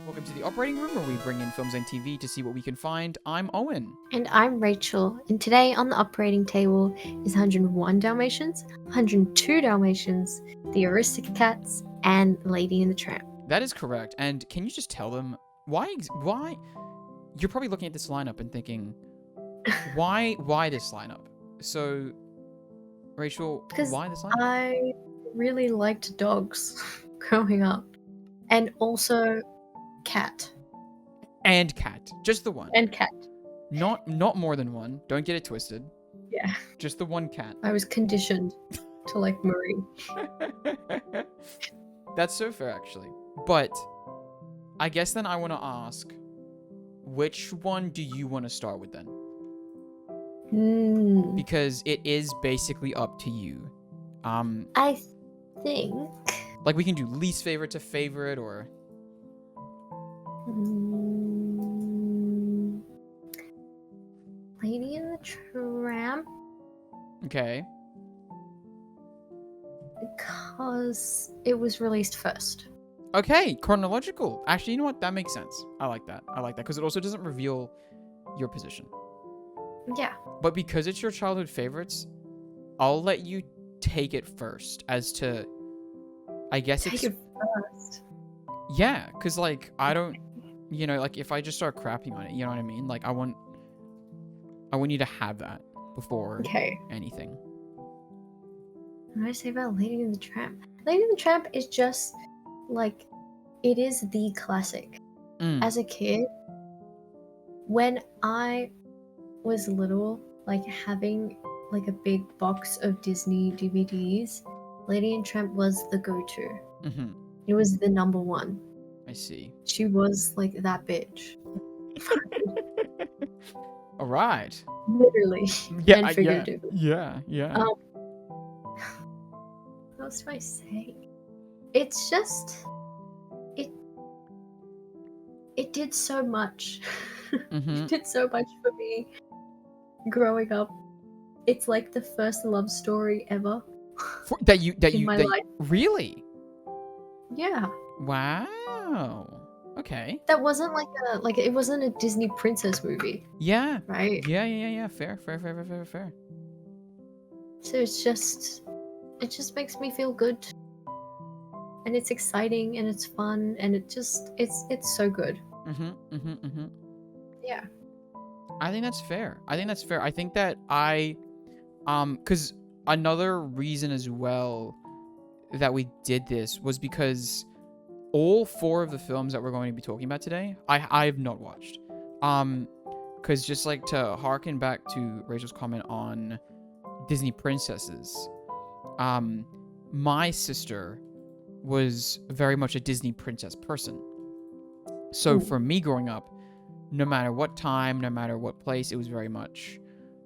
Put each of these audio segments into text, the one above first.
Welcome to the operating room where we bring in films and TV to see what we can find. I'm Owen. And I'm Rachel, and today on the operating table is 101 Dalmatians, 102 Dalmatians, the Aristocats, and Lady and the Tramp. That is correct. And can you just tell them why? You're probably looking at this lineup and thinking, why this lineup? So, Rachel, why this lineup? I really liked dogs growing up, and also cat. And cat, just the one. And cat. Not more than one. Don't get it twisted. Yeah. Just the one cat. I was conditioned to like Marie. That's so fair, actually. But I guess then I want to ask, which one do you want to start with then? Because it is basically up to you. I think. Like we can do least favorite to favorite, or. Lady and the Tramp. Okay. Because it was released first. Okay, chronological. Actually, you know what? That makes sense. I like that. Because it also doesn't reveal your position. Yeah. But because it's your childhood favorites, I'll let you take it first as to, I guess Take it first. Yeah, because, like, I don't, like, if I just start crapping on it, you know what I mean? Like, I want you to have that before anything. What do I say about Lady and the Tramp? Lady and the Tramp is just, like, it is the classic. As a kid, when I was little, like, having, like, a big box of Disney DVDs, Lady and Tramp was the go-to. Mm-hmm. It was the number one. I see. She was, like, that bitch. All right. Literally. Yeah, and figuratively. Yeah. What else do I say? It's just... It did so much. Mm-hmm. It did so much for me growing up. It's like the first love story ever. In my life. Really? Yeah. Wow. Okay. That wasn't like it wasn't a Disney princess movie. Yeah. Right? Yeah. Fair. So it just makes me feel good. And it's exciting and it's fun and it's so good. Mm-hmm. Yeah. I think that's fair. I think that because another reason as well that we did this was because all 4 of the films that we're going to be talking about today, I've not watched. Because just like to harken back to Rachel's comment on Disney princesses, my sister was very much a Disney princess person. So for me growing up, no matter what time, no matter what place, it was very much,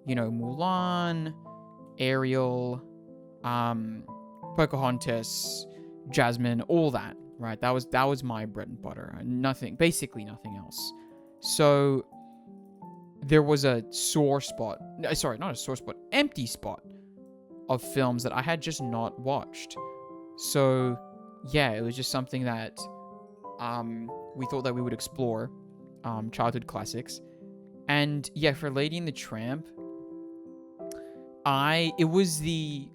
Mulan, Ariel, Pocahontas, Jasmine, all that, right? That was my bread and butter. Basically nothing else. So there was a empty spot of films that I had just not watched. So yeah, it was just something that we thought that we would explore, childhood classics. And yeah, for Lady and the Tramp, it was the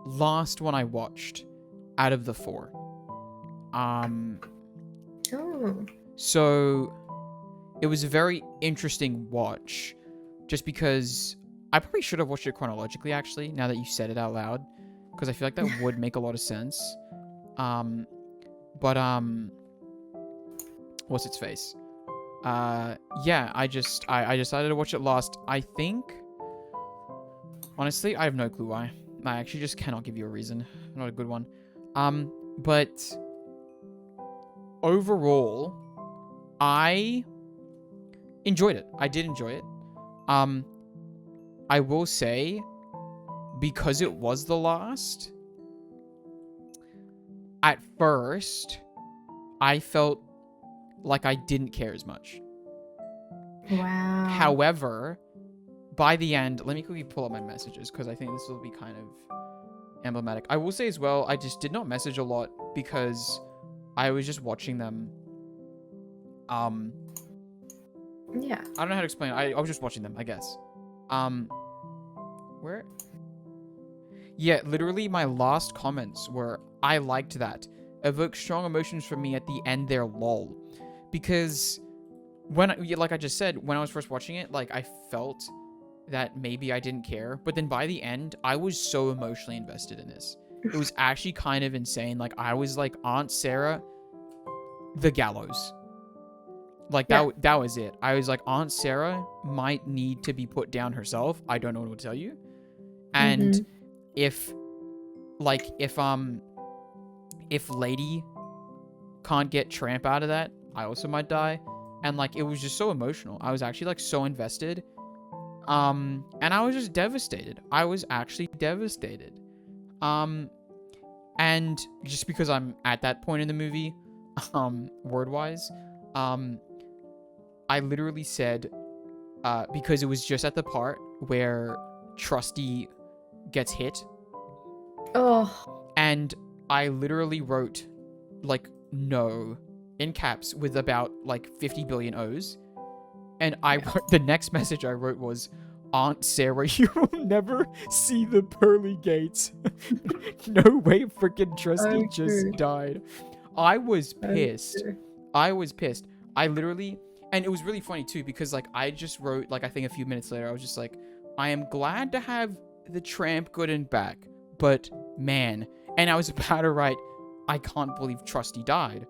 last one I watched out of the 4. So it was a very interesting watch, just because I probably should have watched it chronologically, actually, now that you said it out loud, because I feel like that would make a lot of sense. But what's its face? Yeah, I decided to watch it last. I think, honestly, I have no clue why. I actually just cannot give you a reason. Not a good one. But overall, I enjoyed it. I did enjoy it. I will say, because it was the last, at first, I felt like I didn't care as much. Wow. However, by the end, let me quickly pull up my messages, because I think this will be kind of emblematic. I will say as well, I just did not message a lot because I was just watching them Yeah. I don't know how to explain it. I was just watching them, I guess. Where? Yeah, literally my last comments were, I liked that. Evoked strong emotions from me at the end there, lol. Because like I just said, when I was first watching it, like I felt that maybe I didn't care. But then by the end, I was so emotionally invested in this. It was actually kind of insane. Like I was like, Aunt Sarah, the gallows. Like that was it. I was like, Aunt Sarah might need to be put down herself. I don't know what to tell you. And if Lady can't get Tramp out of that, I also might die. And like it was just so emotional. I was actually like so invested. And I was just devastated. I was actually devastated. And just because I'm at that point in the movie, word-wise, I literally said, because it was just at the part where Trusty gets hit. Oh. And I literally wrote, like, no, in caps with about, like, 50 billion O's. And the next message I wrote was, Aunt Sarah, you will never see the pearly gates. No way freaking Trusty just died. I was pissed. I was pissed. I literally... And it was really funny, too, because, like, I just wrote, like, I think a few minutes later, I was just like, I am glad to have the Tramp good and back, but, man. And I was about to write, I can't believe Trusty died.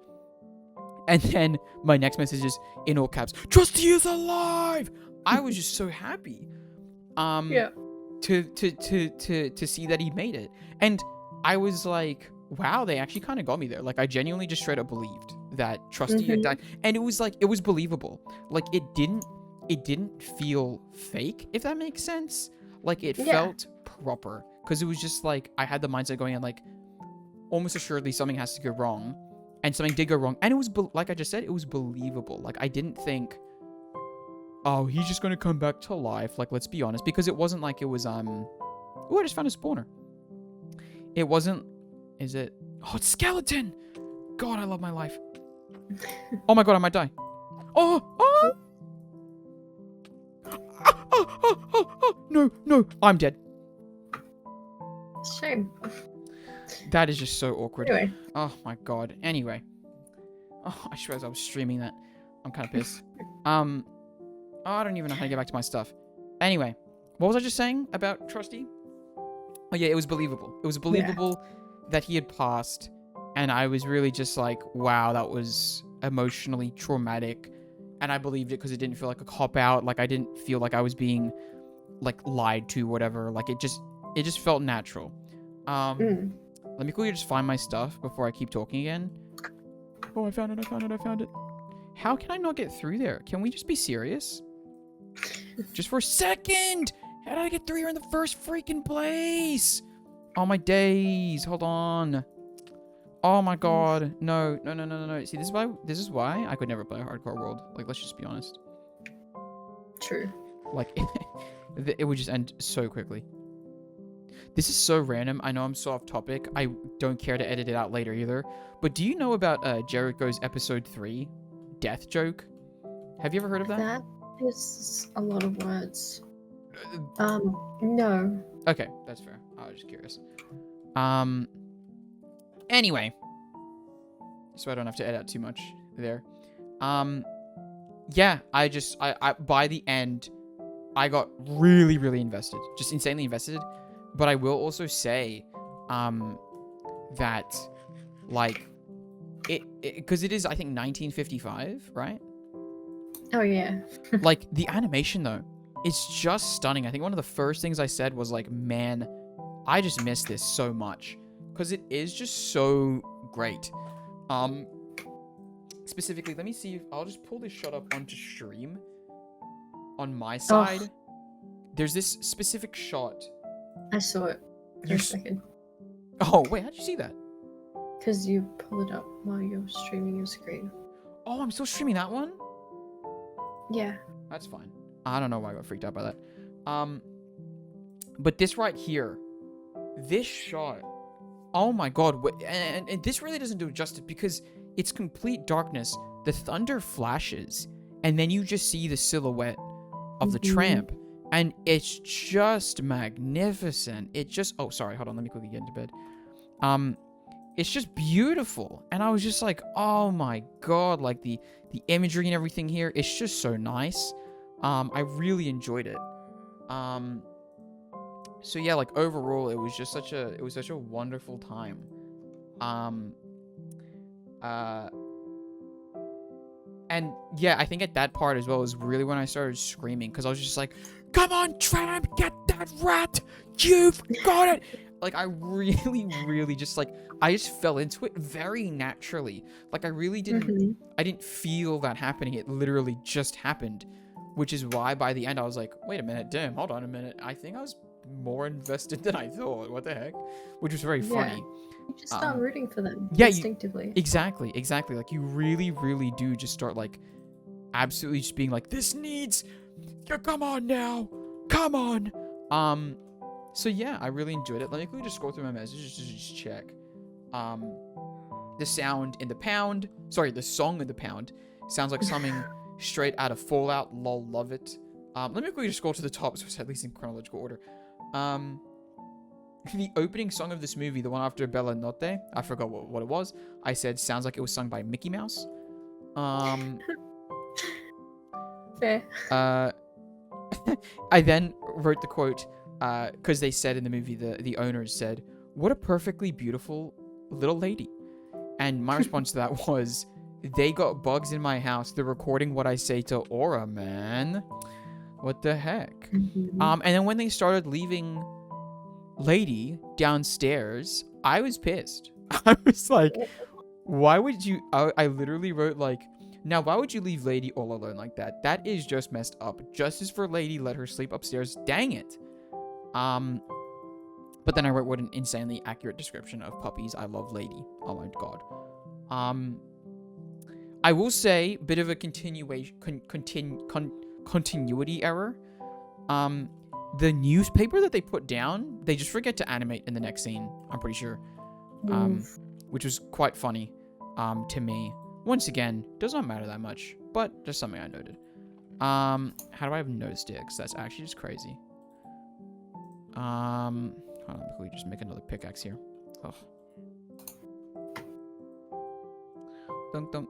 And then my next message is, in all caps, Trusty is alive! I was just so happy. To see that he made it. And I was like, wow, they actually kind of got me there. Like, I genuinely just straight up believed that Trusty had died. And it was like, it was believable. Like, it didn't feel fake, if that makes sense. Like, it felt proper. Because it was just like, I had the mindset going in, like, almost assuredly something has to go wrong. And something did go wrong. And it was, like I just said, it was believable. Like, I didn't think, oh, he's just going to come back to life. Like, let's be honest. Because it wasn't like it was, oh, I just found a spawner. It wasn't, is it? Oh, it's skeleton. God, I love my life. Oh my God, I might die. Oh. No, I'm dead. Shame. That is just so awkward. Anyway. Oh my God. Anyway. Oh, I swear I was streaming that. I'm kind of pissed. Oh, I don't even know how to get back to my stuff. Anyway, what was I just saying about Trusty? Oh yeah, it was believable. It was believable that he had passed, and I was really just like, wow, that was emotionally traumatic, and I believed it because it didn't feel like a cop-out. Like, I didn't feel like I was being, like, lied to, whatever. Like, it just felt natural. Let me quickly just find my stuff before I keep talking again. Oh, I found it. How can I not get through there? Can we just be serious? Just for a second! How did I get through here in the first freaking place? Oh, my days. Hold on. Oh, my God. No. See, this is why I could never play a hardcore world. Like, let's just be honest. True. Like, it would just end so quickly. This is so random. I know I'm so off topic. I don't care to edit it out later either. But do you know about Jericho's episode 3 death joke? Have you ever heard of that? That is a lot of words. No. Okay, that's fair. I was just curious. Anyway. So I don't have to edit out too much there. Yeah, I by the end, I got really, really invested. Just insanely invested. But I will also say, that, like, because it is, I think, 1955, right? Oh, yeah. Like, the animation, though, it's just stunning. I think one of the first things I said was, like, man, I just miss this so much. Because it is just so great. Specifically, let me see if I'll just pull this shot up onto stream. On my side, there's this specific shot. I saw it for a second. Oh, wait, how'd you see that? Because you pull it up while you're streaming your screen. Oh, I'm still streaming that one? Yeah. That's fine. I don't know why I got freaked out by that. But this right here, this shot, oh my God, and this really doesn't do it justice because it's complete darkness. the thunder flashes, and then you just see the silhouette of the tramp, and it's just magnificent. It just, oh, sorry, hold on, let me quickly get into bed. It's just beautiful, and I was just like, oh my god, like the imagery and everything here, it's just so nice. I really enjoyed it. So yeah, like overall, it was such a wonderful time. And yeah, I think at that part as well is really when I started screaming, because I was just like, come on, Tramp, get that rat, you've got it. Like, I really just, like, I just fell into it very naturally. Like, I really didn't feel that happening. It literally just happened, which is why by the end I was like, wait a minute, damn, hold on a minute. I think I was more invested than I thought. What the heck? Which was very funny. You just start rooting for them instinctively. Exactly. Like, you really do just start, like, absolutely just being like, this needs, come on now, come on. So yeah, I really enjoyed it. Let me quickly just scroll through my messages to just check. The sound in the pound, sorry, the song in the pound sounds like something straight out of Fallout. Lol, love it. Let me quickly just scroll to the top, so it's at least in chronological order. The opening song of this movie, the one after Bella Notte, I forgot what it was. I said sounds like it was sung by Mickey Mouse. Fair. I then wrote the quote, because they said in the movie, the owners said, what a perfectly beautiful little lady. And my response to that was, they got bugs in my house. They're recording what I say to Aura, man. What the heck? And then when they started leaving Lady downstairs, I was pissed. I was like, why would you? I literally wrote like, now why would you leave Lady all alone like that? That is just messed up. Justice for Lady, let her sleep upstairs. Dang it. But then I wrote, what an insanely accurate description of puppies. I love Lady. Oh my god. I will say, bit of a continuity error. The newspaper that they put down, they just forget to animate in the next scene, I'm pretty sure. Which was quite funny, to me. Once again, does not matter that much, but just something I noted. How do I have no sticks? That's actually just crazy. Hold on, let me just make another pickaxe here. Oh. Dunk, dunk,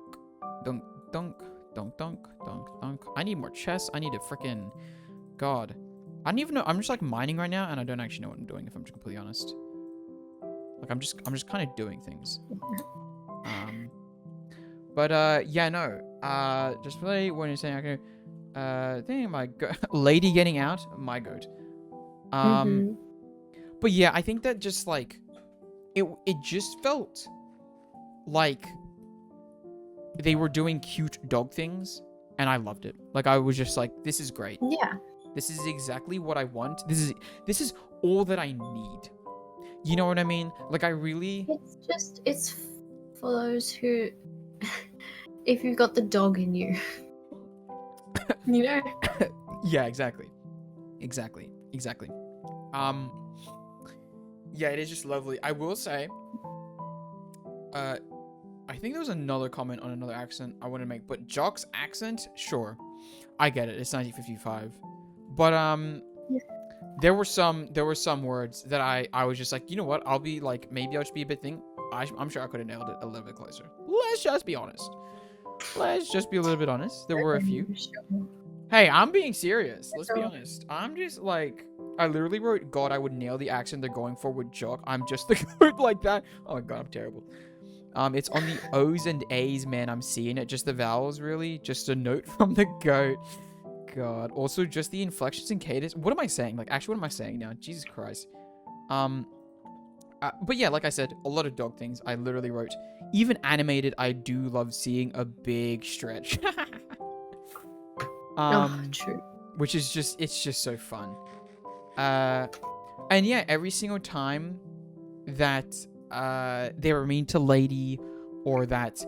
dunk, dunk, dunk, dunk, dunk, dunk. I need more chests. I need a freaking god. I don't even know. I'm just like mining right now, and I don't actually know what I'm doing, if I'm completely honest. Like I'm just kind of doing things. Yeah, no. Just really when you're saying okay, thing my lady getting out, my goat. But yeah, I think that just like it just felt like they were doing cute dog things, and I loved it. Like I was just like, this is great. Yeah. This is exactly what I want. This is all that I need. You know what I mean? Like I really. It's for those who, if you've got the dog in you, you know. Yeah, exactly. Yeah, it is just lovely. I will say, I think there was another comment on another accent I want to make, but Jock's accent, sure, I get it. It's 1955, but yeah. there were some words that I was just like, you know what? I'll be like, maybe I'll just be a bit I'm sure I could have nailed it a little bit closer. Let's just be honest. Let's just be a little bit honest. There were a few. Hey, I'm being serious. Let's be honest. I'm just like, I literally wrote, God, I would nail the accent they're going for with Jock. I'm just the goat like that. Oh my god, I'm terrible. It's on the O's and A's, man. I'm seeing it. Just the vowels, really. Just a note from the goat. God. Also, just the inflections and cadence. What am I saying? Like, actually, what am I saying now? Jesus Christ. But yeah, like I said, a lot of dog things. I literally wrote, even animated, I do love seeing a big stretch. True. Which is just, it's just so fun. And yeah, every single time that they were mean to Lady, or that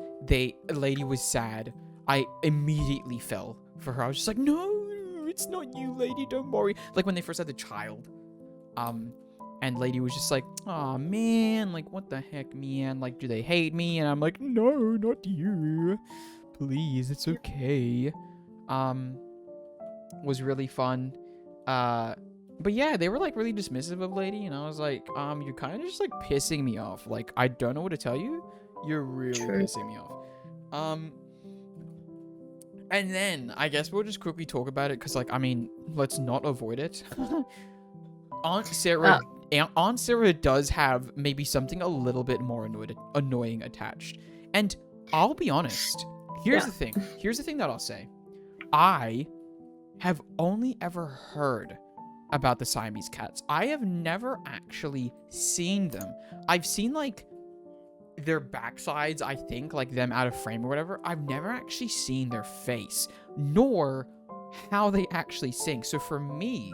Lady was sad, I immediately fell for her. I was just like, no, it's not you, Lady, don't worry. Like when they first had the child, and Lady was just like, oh man, like what the heck, man, like do they hate me? And I'm like, no, not you. please, it's okay. Was really fun. But yeah, they were like really dismissive of Lady, and I was like, you're kind of just like pissing me off. Like, I don't know what to tell you. You're really pissing me off. And then I guess we'll just quickly talk about it because, like, I mean, let's not avoid it. Aunt Sarah does have maybe something a little bit more annoying attached. And I'll be honest. Here's the thing. Here's the thing that I'll say. I have only ever heard about the Siamese cats. I have never actually seen them. I've seen, like, their backsides, I think, like them out of frame or whatever. I've never actually seen their face, nor how they actually sing. So for me,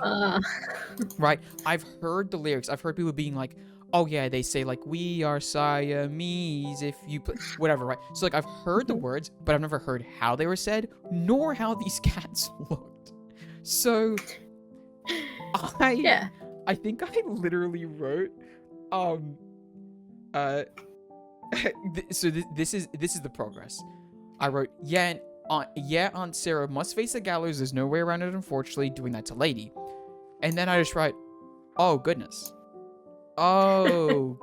right, I've heard the lyrics. I've heard people being like, oh yeah, they say like, we are Siamese if you put whatever, right? So like, I've heard the words, but I've never heard how they were said, nor how these cats looked. So I think I literally wrote so this is the progress. I wrote, Aunt Sarah must face the gallows. There's no way around it, unfortunately, doing that to Lady. And then I just write, oh goodness. Oh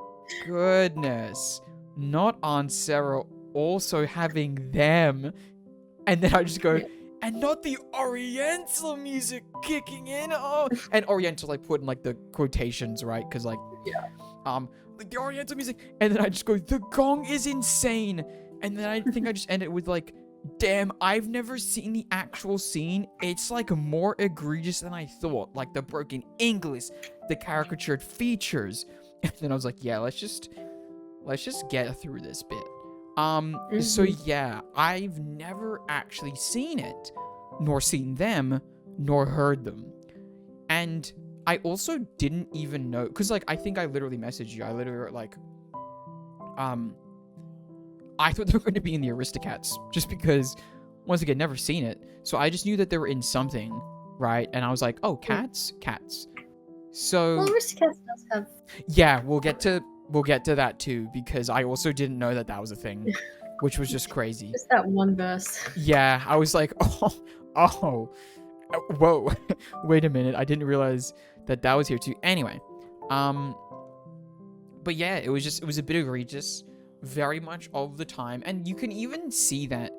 goodness. Not Aunt Sarah also having them. And then I just go, and not the Oriental music kicking in. Oh, and Oriental I put in like the quotations, right? Because like, like the Oriental music, and then I just go, the gong is insane, and then I think I just end it with like, damn, I've never seen the actual scene. It's like more egregious than I thought. Like the broken English, the caricatured features, and then I was like, yeah, let's just get through this bit. So yeah, I've never actually seen it, nor seen them, nor heard them, and I also didn't even know, because, like, I think I literally messaged you. I literally wrote, like, I thought they were going to be in the Aristocats, just because, once again, never seen it. So I just knew that they were in something, right? And I was like, oh, cats? So... Well, Aristocats does have... Yeah, we'll get to that, too, because I also didn't know that was a thing, which was just crazy. Just that one verse. Yeah, I was like, oh, whoa, wait a minute, I didn't realize that was here too. Anyway, but yeah, it was a bit egregious, very much of the time, and you can even see that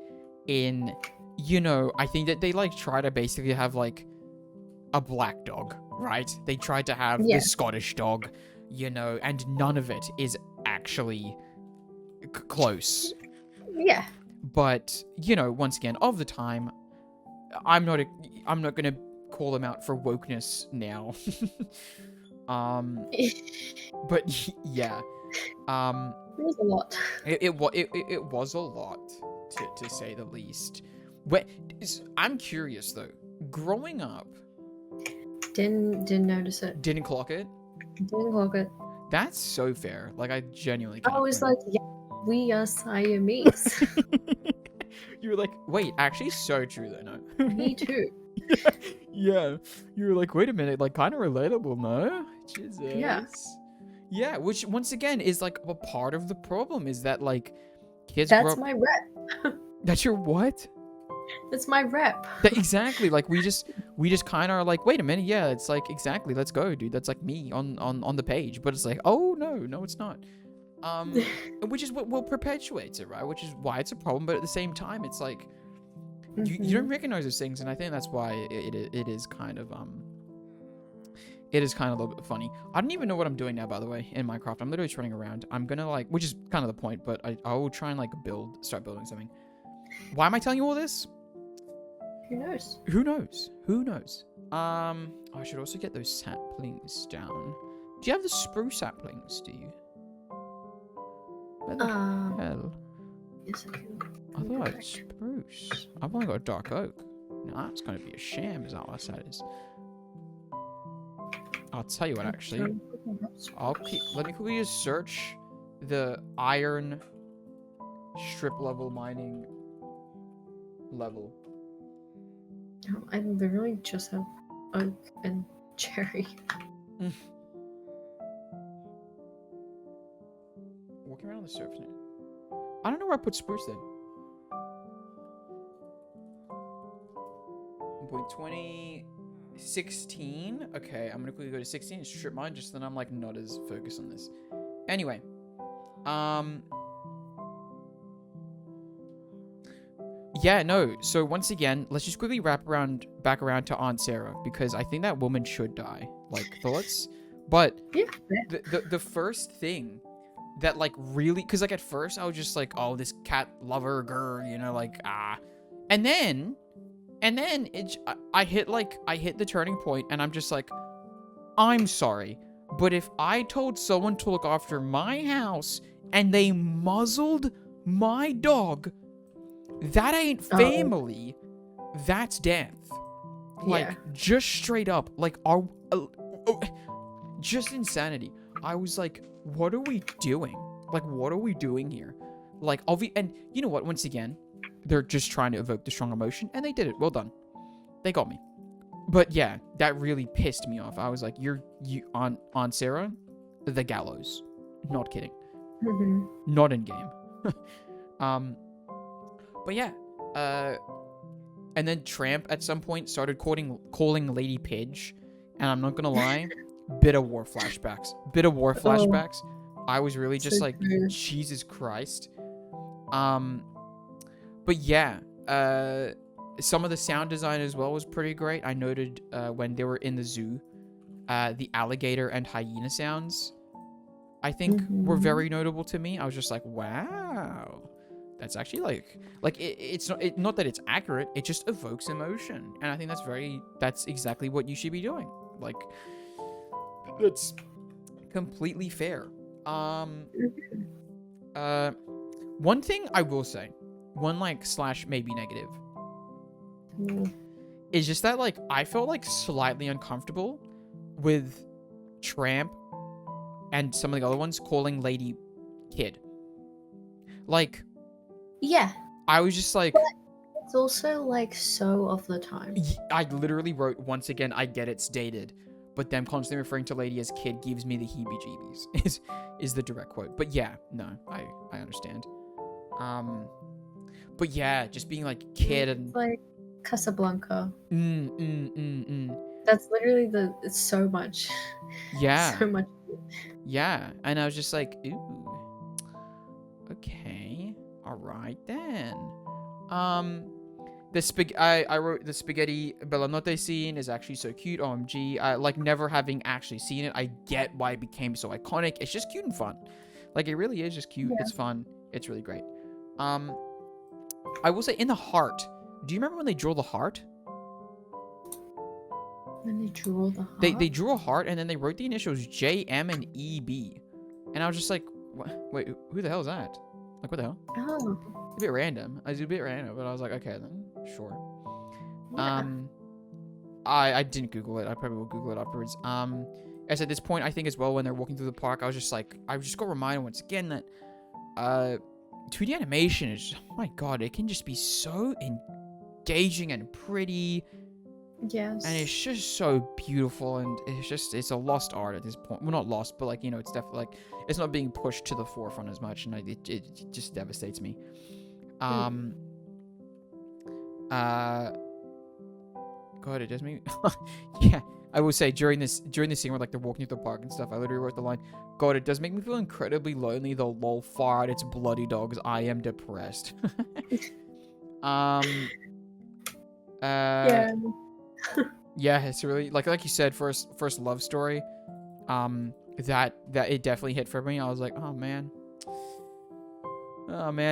in, you know, I think that they like try to basically have like a black dog, right? They tried to have the Scottish dog, you know, and none of it is actually close. Yeah. But you know, once again, of the time, I'm not gonna call them out for wokeness now. But yeah, it was a lot. It was a lot, to say the least. I'm curious though. Growing up, didn't notice it. Didn't clock it. Didn't clock it. That's so fair. Like I genuinely. I was like, yeah, we are Siamese. You were like, wait, actually, so true though. No. Me too. Yeah, you were like, wait a minute, like kind of relatable, no? Jesus. Yeah, which once again is like a part of the problem is that like kids. That's my rep. That's your what? That's my rep. Exactly. Like we just kind of are like, wait a minute, yeah, it's like exactly. Let's go, dude. That's like me on the page, but it's like, oh no, it's not. Which is what perpetuates it, right? Which is why it's a problem. But at the same time, it's like you don't recognize those things, and I think that's why it is kind of a little bit funny. I don't even know what I'm doing now, by the way, in Minecraft. I'm literally just running around. I'm gonna like, which is kind of the point, but I will try and like start building something. Why am I telling you all this? Who knows? Who knows? I should also get those saplings down. Do you have the spruce saplings? Do you? Where the hell? Yes, I do. I thought I had spruce. I've only got dark oak. Nah, it's gonna be a sham, is that what that is? I'll tell you what, actually. Let me quickly just search the iron strip level mining level. No, I literally just have oak and cherry. Walking around the surface now. I don't know where I put spruce then. 1.2016. Okay, I'm gonna quickly go to 16. Strip mine, just then I'm like not as focused on this. Anyway, yeah, no. So once again, let's just quickly wrap back around to Aunt Sarah, because I think that woman should die. Like, thoughts? But Yeah. the first thing that like really, because like at first I was just like, oh, this cat lover girl, you know, like and then I hit the turning point, and I'm just like, I'm sorry, but if I told someone to look after my house and they muzzled my dog, that ain't family. That's death. Like, just straight up. Like, just insanity. I was like, what are we doing? Like, what are we doing here? Like, and you know what? Once again, they're just trying to evoke the strong emotion, and they did it. Well done. They got me. But yeah, that really pissed me off. I was like, you on Sarah, the gallows. Not kidding. Mm-hmm. Not in game. But yeah, and then Tramp at some point started calling Lady Pidge, and I'm not gonna lie, bit of war flashbacks. I was really just like, Jesus Christ. But yeah, some of the sound design as well was pretty great. I noted when they were in the zoo, the alligator and hyena sounds, I think, were very notable to me. I was just like, wow. That's actually like it's not that it's accurate, it just evokes emotion, and I think that's exactly what you should be doing. Like, that's completely fair. One thing I will say, one like / maybe negative, is just that like I felt like slightly uncomfortable with Tramp and some of the other ones calling Lady Kid. Like, yeah, I was just like, but it's also like so of the time. I literally wrote, once again, I get it's dated, but them constantly referring to Lady as Kid gives me the heebie-jeebies, is the direct quote. But yeah, no, I understand. But yeah, just being like Kid and it's like Casablanca. That's literally it's so much. Yeah. So much. Yeah, and I was just like, ooh, okay, all right then. I wrote the spaghetti bellanotte scene is actually so cute. OMG, like, never having actually seen it, I get why it became so iconic. It's just cute and fun. Like, it really is just cute. Yeah. It's fun. It's really great. I will say, in the heart, do you remember when they drew the heart? When they drew the heart? They drew a heart, and then they wrote the initials JM and EB. And I was just like, wait, who the hell is that? Like, what the hell? Oh. It's a bit random. But I was like, okay, then, sure. Yeah. I didn't Google it. I probably will Google it afterwards. As at this point, I think as well, when they're walking through the park, I just got reminded once again that 2D animation is, oh my god, it can just be so engaging and pretty. Yes. And it's just so beautiful, and it's a lost art at this point. Well, not lost, but like, you know, it's definitely like, it's not being pushed to the forefront as much, and it just devastates me. God, it does me. Yeah, I will say during this scene where like they're walking through the park and stuff, I literally wrote the line, God, it does make me feel incredibly lonely, though lol far out its bloody dogs, I am depressed. Yeah. Yeah, it's really like you said, first love story. That it definitely hit for me. I was like, oh man,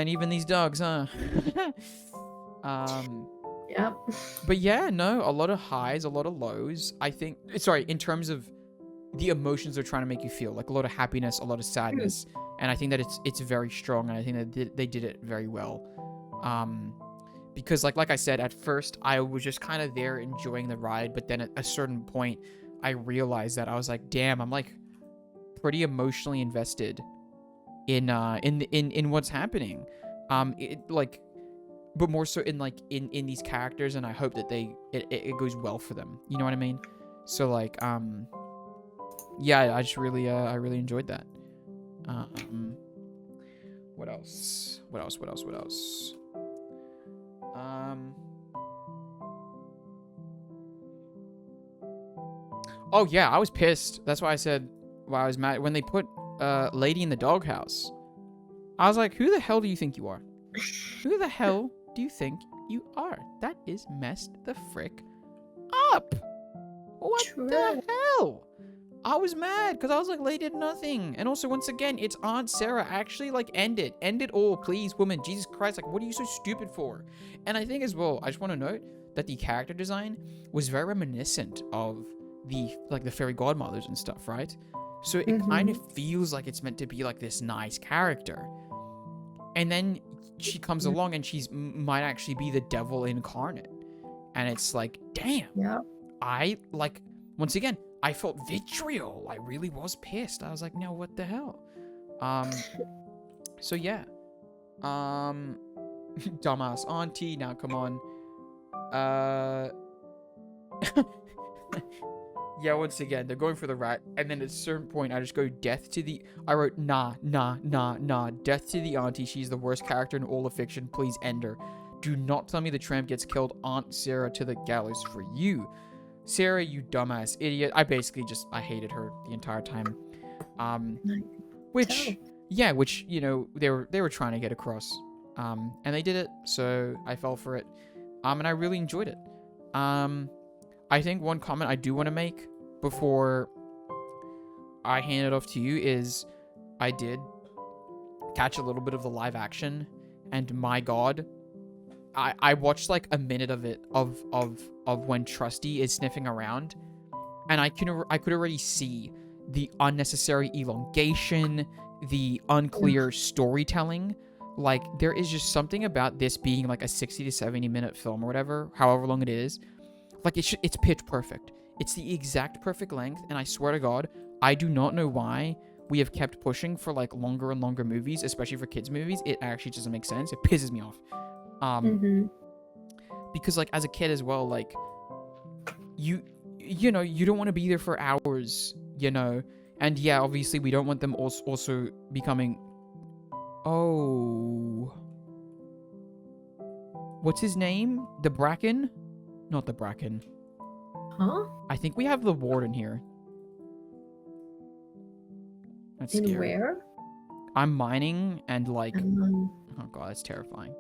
even these dogs, huh? Yep. But yeah, no, a lot of highs, a lot of lows. I think, sorry, in terms of the emotions they're trying to make you feel, like a lot of happiness, a lot of sadness, and I think that it's very strong, and I think that they did it very well. Because like I said, at first I was just kind of there enjoying the ride, but then at a certain point I realized that I was like, damn, I'm like pretty emotionally invested in what's happening. But more so in these characters, and I hope that it goes well for them. You know what I mean? So like, yeah, I just really I really enjoyed that. What else? Oh yeah, I was pissed. That's why I said why I was mad when they put Lady in the doghouse. I was like, who the hell do you think you are? Who the hell do you think you are? That is messed the frick up. What True. the hell? I was mad because I was like, Lady did nothing. And also, once again, it's Aunt Sarah. Actually, like, end it. End it all, please, woman. Jesus Christ, like, what are you so stupid for? And I think as well, I just want to note that the character design was very reminiscent of the fairy godmothers and stuff, right? So it kind of feels like it's meant to be like this nice character. And then she comes along and she's might actually be the devil incarnate. And it's like, damn. Yeah. I, like, once again, I felt vitriol. I really was pissed. I was like, no, what the hell? So yeah. Dumbass auntie, now come on. Yeah, once again, they're going for the rat, and then at a certain point, I just go, I wrote, nah, death to the auntie, she's the worst character in all of fiction, please end her. Do not tell me the tramp gets killed, Aunt Sarah to the gallows for you. Sarah, you dumbass idiot. I hated her the entire time. Which, you know, they were trying to get across. And they did it, so I fell for it. And I really enjoyed it. I think one comment I do want to make before I hand it off to you is I did catch a little bit of the live action, and my god, I watched like a minute of it of when Trusty is sniffing around, and I could already see the unnecessary elongation, the unclear storytelling. Like, there is just something about this being like a 60 to 70 minute film or whatever, however long it is. Like, it's pitch perfect. It's the exact perfect length, and I swear to God, I do not know why we have kept pushing for like longer and longer movies, especially for kids movies. It actually doesn't make sense. It pisses me off. Because like as a kid as well, like you know, you don't want to be there for hours, you know, and yeah, obviously we don't want them also becoming. Oh, what's his name? The Bracken? Not the Bracken. Huh? I think we have the warden here. That's In scary. where? I'm mining and like, oh god, that's terrifying.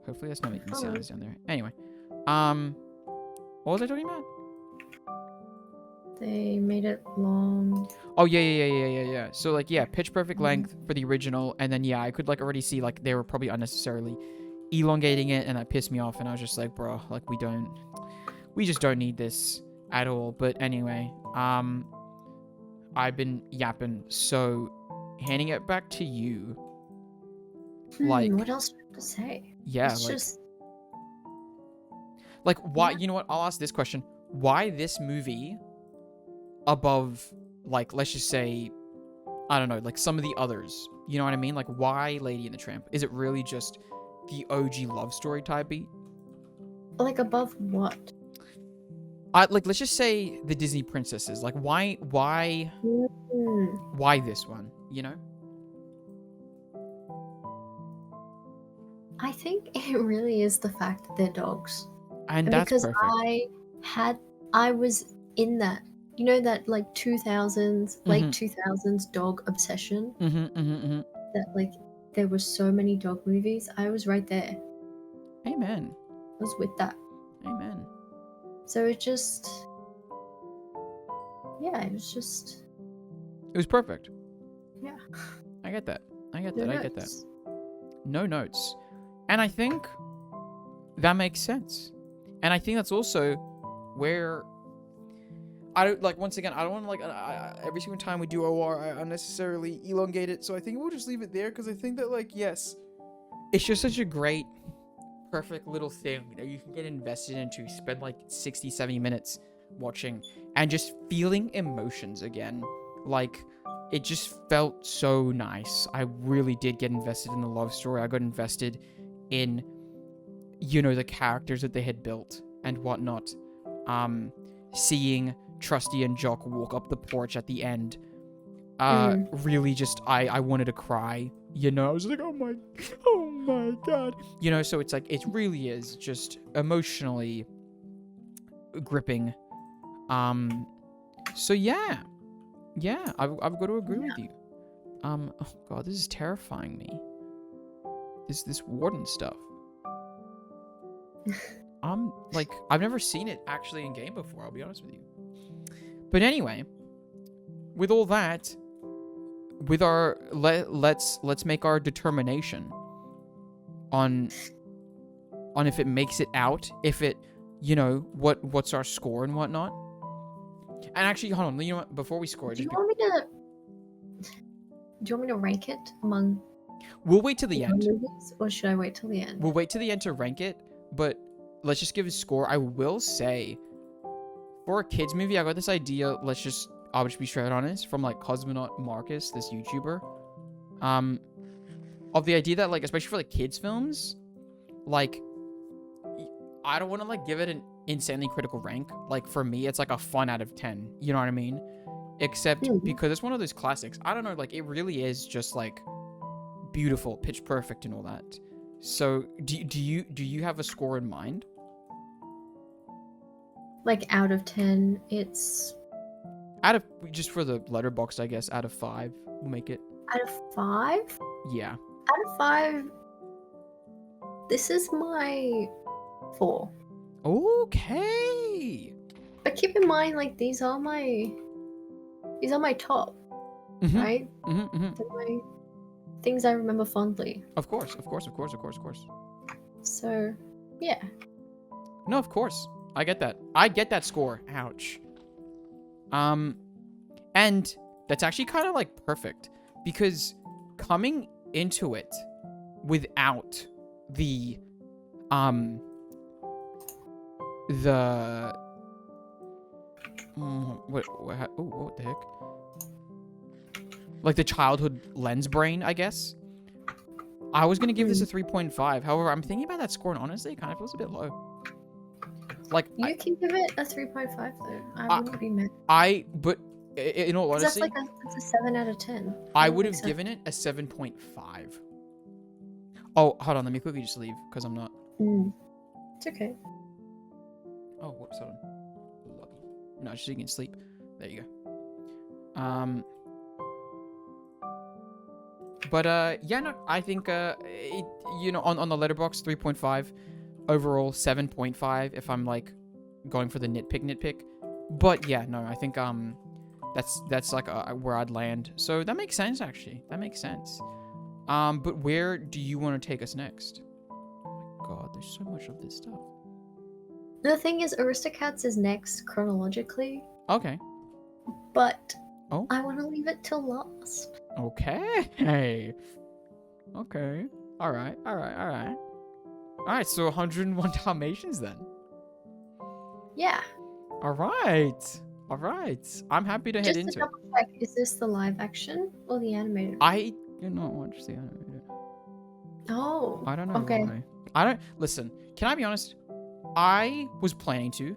Hopefully that's not making sounds down there. Anyway, what was I talking about? They made it long. Oh yeah. So like, yeah, pitch perfect length for the original, and then yeah, I could like already see like they were probably unnecessarily elongating it, and that pissed me off, and I was just like, bro, like we just don't need this at all. But anyway, I've been yapping, so handing it back to you. Like, what else do I have to say? Yeah, it's like, just like why? You know what? I'll ask this question: why this movie above, like, let's just say, I don't know, like some of the others? You know what I mean? Like, why Lady and the Tramp? Is it really just the OG love story type beat? like above what? Like, let's just say the Disney princesses. Like, why this one? You know? I think it really is the fact that they're dogs. And that's because perfect. I was in that, you know, that like 2000s, late 2000s dog obsession. That like there were so many dog movies. I was right there. Amen. I was with that. Amen. So it just, yeah, it was just. It was perfect. Yeah. I get that. No I get that. notes. No notes. And I think that makes sense. And I think that's also where I don't, like, once again, I don't want to, like, every single time we do OR, I unnecessarily elongate it. So I think we'll just leave it there, because I think that, like, yes, it's just such a great, perfect little thing that you can get invested into, spend like 60, 70 minutes watching and just feeling emotions again. Like, it just felt so nice. I really did get invested in the love story. I got invested in, you know, the characters that they had built and whatnot. Seeing Trusty and Jock walk up the porch at the end, really just, I wanted to cry, you know. I was like, oh my god, you know. So it's like, it really is just emotionally gripping. So yeah, I've got to agree Yeah. with you. Oh god, this is terrifying me. This warden stuff. Like, I've never seen it actually in game before, I'll be honest with you. But anyway, with all that, with our let's make our determination on if it makes it out, if it, you know, what's our score and whatnot. And actually, hold on, you know what? Before we score, Do you want me to rank it among we'll wait till the end. movies, or should I wait till the end? We'll wait till the end to rank it, but let's just give a score. I will say, for a kids movie, I got this idea. I'll just be straight honest, from like Cosmonaut Marcus, this YouTuber, of the idea that, like, especially for like kids films, like, I don't want to like give it an insanely critical rank. Like, for me, it's like a fun out of 10. You know what I mean? Except because it's one of those classics. I don't know, like, it really is just like beautiful, pitch perfect, and all that. So, do you have a score in mind? Like, out of 10, it's Out of, just for the letterbox, I guess, out of 5, we'll make it. out of 5. Yeah. Out of 5, this is my 4. Okay. But keep in mind, like, these are my top, right? They're my things I remember fondly. Of course. So, yeah. No, of course. I get that. I get that score. Ouch. And that's actually kind of like perfect, because coming into it without the what the heck? Like the childhood lens brain, I guess. I was gonna give this a 3.5. However, I'm thinking about that score, and honestly, it kind of feels a bit low. Like, You can give it a 3.5 though. I wouldn't be mad. But in all honesty, That's a 7 out of 10. I would have given it a 7.5. Oh, hold on, let me quickly just leave, because I'm not. It's okay. Oh, whoops, hold on. No, just so you can sleep. There you go. But yeah, no, I think you know, on the letterbox, 3.5. Overall, 7.5 if I'm like going for the nitpick. But yeah, no, I think that's like where I'd land. So that makes sense, actually. That makes sense. But where do you want to take us next? Oh my god, there's so much of this stuff. The thing is, Aristocats is next chronologically. Okay. But Oh. I want to leave it till last. Okay. Okay. All right. Alright, so 101 Dalmatians then. Yeah. Alright. I'm happy to head Just into to double check, is this the live action or the animated? I do not want to see animated. Oh. I don't know Okay. why. Listen, can I be honest? I was planning to,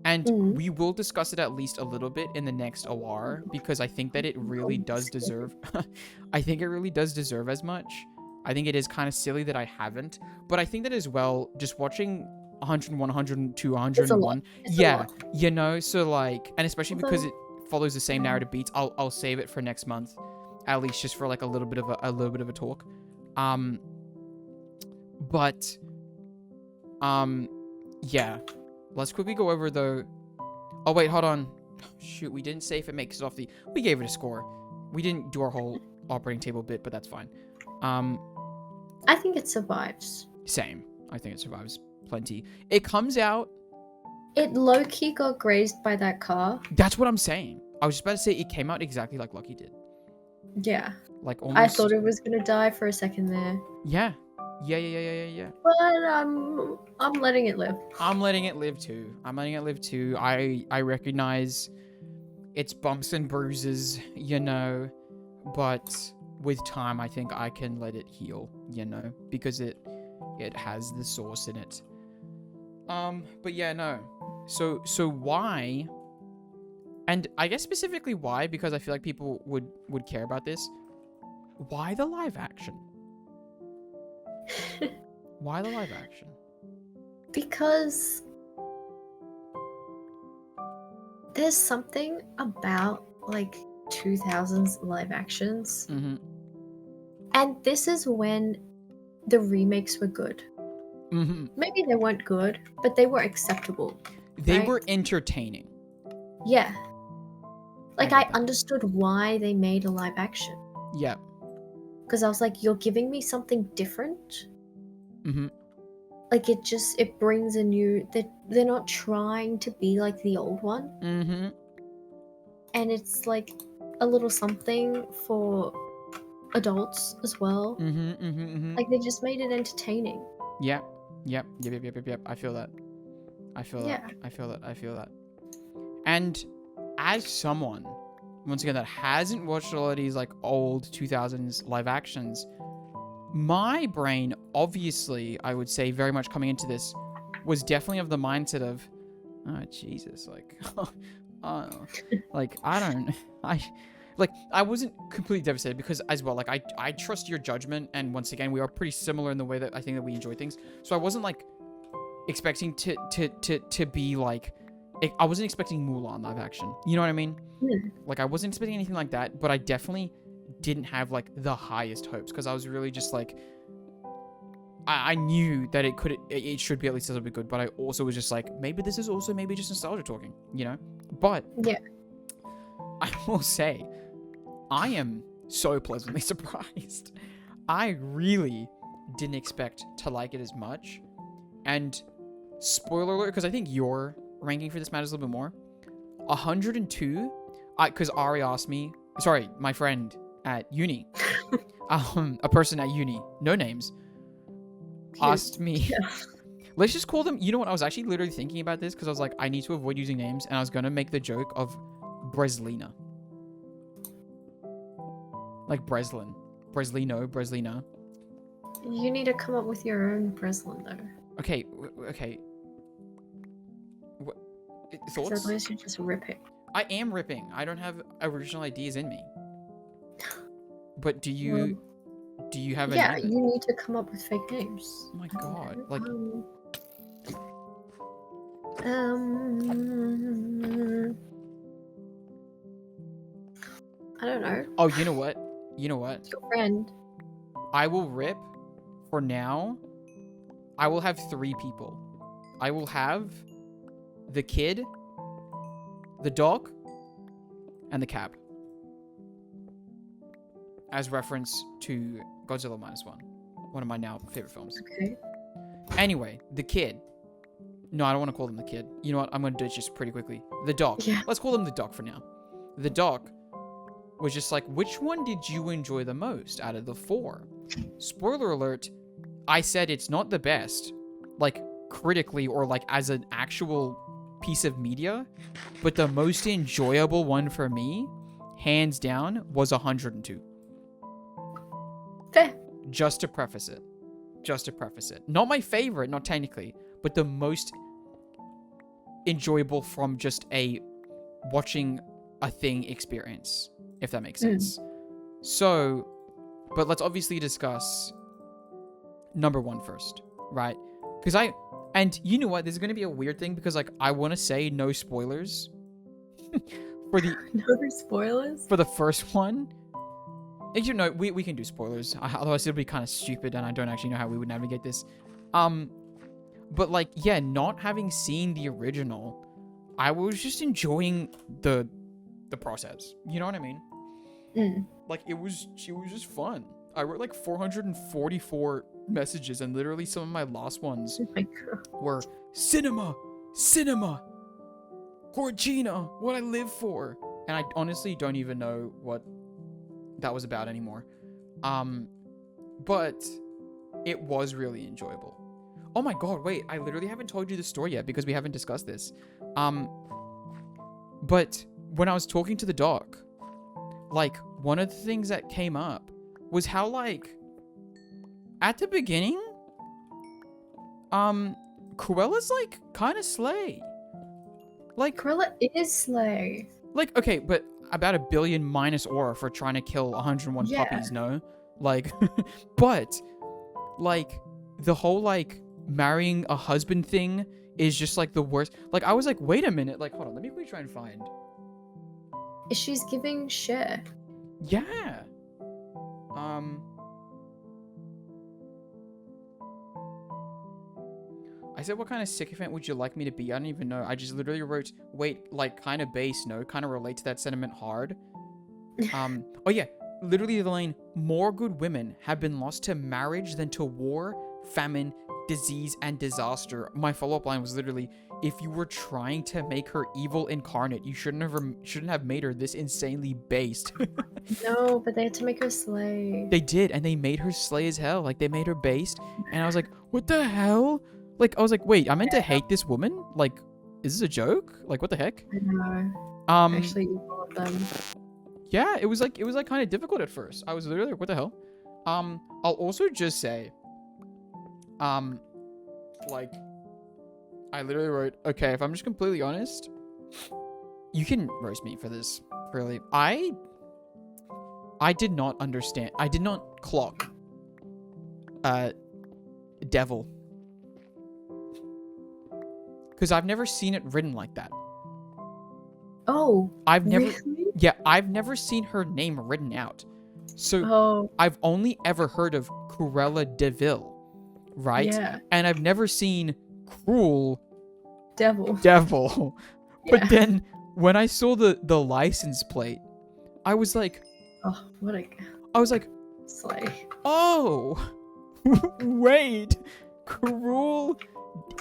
and we will discuss it at least a little bit in the next OR, because I think that it really does deserve I think it really does deserve as much. I think it is kind of silly that I haven't, but I think that as well, just watching 101, 102, 101, yeah, you know, so like, and especially because it follows the same narrative beats, I'll save it for next month, at least just for like a little bit of a talk. But yeah, let's quickly go over the. Oh wait, hold on. Shoot, we didn't say if it makes it off the. We gave it a score. We didn't do our whole operating table bit, but that's fine. I think it survives. Same. I think it survives plenty. It comes out. It low-key got grazed by that car. That's what I'm saying. I was just about to say it came out exactly like Lucky did. Yeah. Like almost. I thought it was gonna die for a second there. Yeah. But I'm letting it live. I'm letting it live too. I recognize its bumps and bruises, you know, but with time, I think I can let it heal, you know, because it has the source in it. But yeah, no. So why? And I guess specifically why, because I feel like people would care about this. Why the live action? Why the live action? Because there's something about like 2000s live actions, and this is when the remakes were good. Maybe they weren't good, but they were acceptable. They right? were entertaining. Yeah. Like, I understood why they made a live action. Yeah. Because I was like, you're giving me something different. Like, it brings a new... They're not trying to be like the old one. And it's like a little something for adults as well. Like, they just made it entertaining. Yep. I feel that. I feel that. And as someone, once again, that hasn't watched a lot of these like old 2000s live actions, my brain, obviously, I would say very much coming into this, was definitely of the mindset of, oh, Jesus, like, I wasn't completely devastated because as well, like, I trust your judgment, and once again, we are pretty similar in the way that I think that we enjoy things, so I wasn't, like, expecting to be, like, I wasn't expecting Mulan live action, you know what I mean? Like, I wasn't expecting anything like that, but I definitely didn't have, like, the highest hopes, because I was really just, like, I knew that it should be at least a little bit good, but I also was just like, maybe this is also maybe just nostalgia talking, you know? But yeah, I will say, I am so pleasantly surprised. I really didn't expect to like it as much. And spoiler alert, because I think your ranking for this matters a little bit more. 102, because Ari asked me, sorry, my friend at uni, a person at uni, no names, asked me, let's just call them, you know what, I was actually literally thinking about this because I was like, I need to avoid using names, and I was going to make the joke of Breslina. Like Breslin. Breslina. You need to come up with your own Breslin, though. Okay. Thoughts? Otherwise you're just ripping. I am ripping. I don't have original ideas in me. But do you have any? Yeah, you need to come up with fake names. Oh my god. Like I don't know. Oh, you know what? Your friend. I will rip for now. I will have 3 people. I will have the kid, the dog, and the cab. As reference to Godzilla -1. One of my now favorite films. Okay. Anyway, the kid. No, I don't want to call them the kid. You know what? I'm going to do it just pretty quickly. The dog. Yeah. Let's call them the dog for now. The dog was just like, which one did you enjoy the most out of the 4? Spoiler alert, I said it's not the best, like, critically or, like, as an actual piece of media, but the most enjoyable one for me, hands down, was 102. Fair. Just to preface it. Not my favorite, not technically, but the most enjoyable from just a watching a thing experience, if that makes sense. So, but let's obviously discuss number 1 first, right? Because and you know what, there's going to be a weird thing because, like, I want to say no spoilers for the no spoilers for the first one. You know, we can do spoilers, otherwise it'll be kind of stupid, and I don't actually know how we would navigate this. But, like, yeah, not having seen the original, I was just enjoying the process. You know what I mean? Like, it was just fun. I wrote like 444 messages, and literally some of my last ones were cinema, Gorgina, what I live for. And I honestly don't even know what that was about anymore. But it was really enjoyable. Oh my god, wait, I literally haven't told you the story yet because we haven't discussed this. But when I was talking to the doc, like, one of the things that came up was how, like, at the beginning, Cruella's, like, kind of slay. Like, Cruella is slay. Like, okay, but about 1 billion minus aura for trying to kill 101 puppies, no? Like, but, like, the whole, like, marrying a husband thing is just like the worst. Like I was like, wait a minute, like hold on, let me quickly try and find. She's giving share. Yeah. I said, what kind of sycophant would you like me to be? I don't even know. I just literally wrote, wait, like kind of base, no, kind of relate to that sentiment hard. Oh yeah, literally the line, more good women have been lost to marriage than to war, famine, disease, and disaster. My follow-up line was literally, if you were trying to make her evil incarnate, you shouldn't have made her this insanely based. No, but they had to make her slay. They did, and they made her slay as hell. Like, they made her based, and I was like, what the hell? Like, I was like, wait, I'm meant to hate this woman? Like, is this a joke? Like, what the heck? I know. Actually, you bought them. Yeah, it was like kind of difficult at first. I was literally like, what the hell? I'll also just say, like, I literally wrote, okay, if I'm just completely honest, you can roast me for this, really. I did not understand. I did not clock, devil. Because I've never seen it written like that. Oh, really? Yeah, I've never seen her name written out. So I've only ever heard of Cruella de Vil, right? Yeah. And I've never seen Cruel Devil. Yeah. But then when I saw the license plate, I was like, oh, what a... I was like, slay. Oh, wait, Cruel,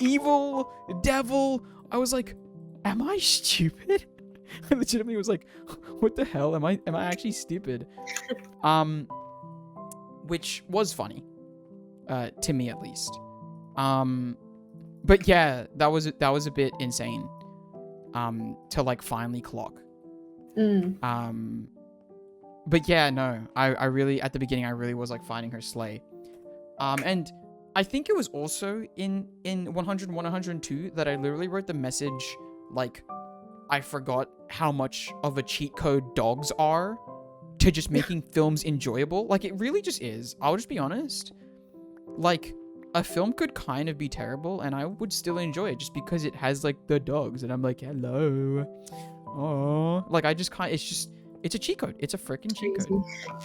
evil, devil. I was like, am I stupid? I legitimately was like, what the hell? Am I actually stupid? Which was funny, to me at least. But yeah, that was a bit insane. To like finally clock. But yeah, no, I really, at the beginning, I really was like finding her slay. And I think it was also in 101, 102 that I literally wrote the message, like, I forgot how much of a cheat code dogs are to just making films enjoyable. Like, it really just is. I'll just be honest. Like, a film could kind of be terrible, and I would still enjoy it just because it has, like, the dogs. And I'm like, hello. Oh, like, I just can't, it's a cheat code. It's a freaking cheat code.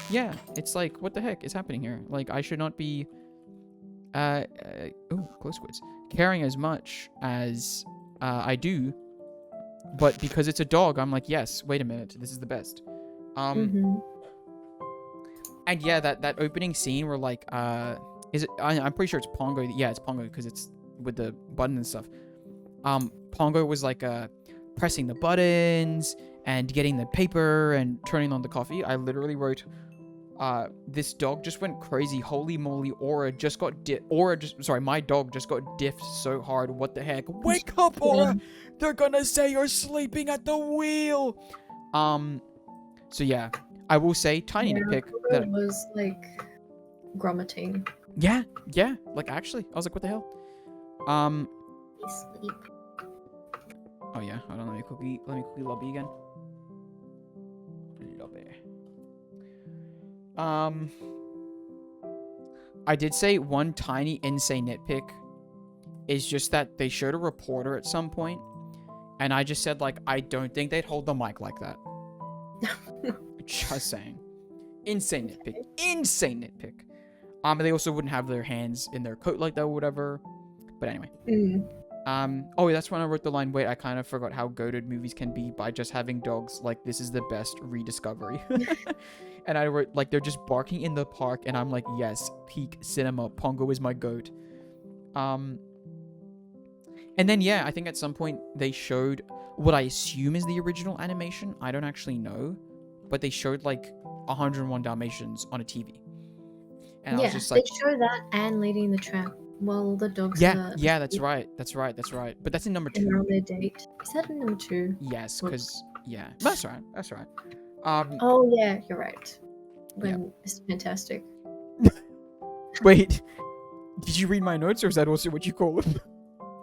Yeah, it's like, what the heck is happening here? Like, I should not be, close quotes, caring as much as I do, but because it's a dog, I'm like, yes, wait a minute, this is the best. And yeah, that opening scene where like, is it? I'm pretty sure it's Pongo. Yeah, it's Pongo because it's with the button and stuff. Pongo was like pressing the buttons and getting the paper and turning on the coffee. I literally wrote, this dog just went crazy. Holy moly, my dog just got diffed so hard. What the heck? Wake up, Aura! They're gonna say you're sleeping at the wheel. So yeah, I will say, tiny nitpick that was like grommeting. Yeah, like actually, I was like, what the hell? Sleep. Oh yeah, hold on, let me quickly lobby again. I did say one tiny insane nitpick is just that they showed a reporter at some point, and I just said, like, I don't think they'd hold the mic like that. Just saying. Insane nitpick. They also wouldn't have their hands in their coat like that or whatever. But anyway. Oh, yeah, that's when I wrote the line, wait, I kind of forgot how goated movies can be by just having dogs. Like, this is the best rediscovery. And I wrote, like, they're just barking in the park, and I'm like, yes, peak cinema. Pongo is my goat. And then, yeah, I think at some point they showed what I assume is the original animation. I don't actually know. But they showed, like, 101 Dalmatians on a TV. And I was just like, they show that and Lady and the Tramp while the dogs are... Yeah, that's right. But that's in number 2. They're on their date. Is that in number 2? Yes, because, yeah. That's right. Oh, yeah, you're right. It's fantastic. Wait, did you read my notes, or is that also what you call them?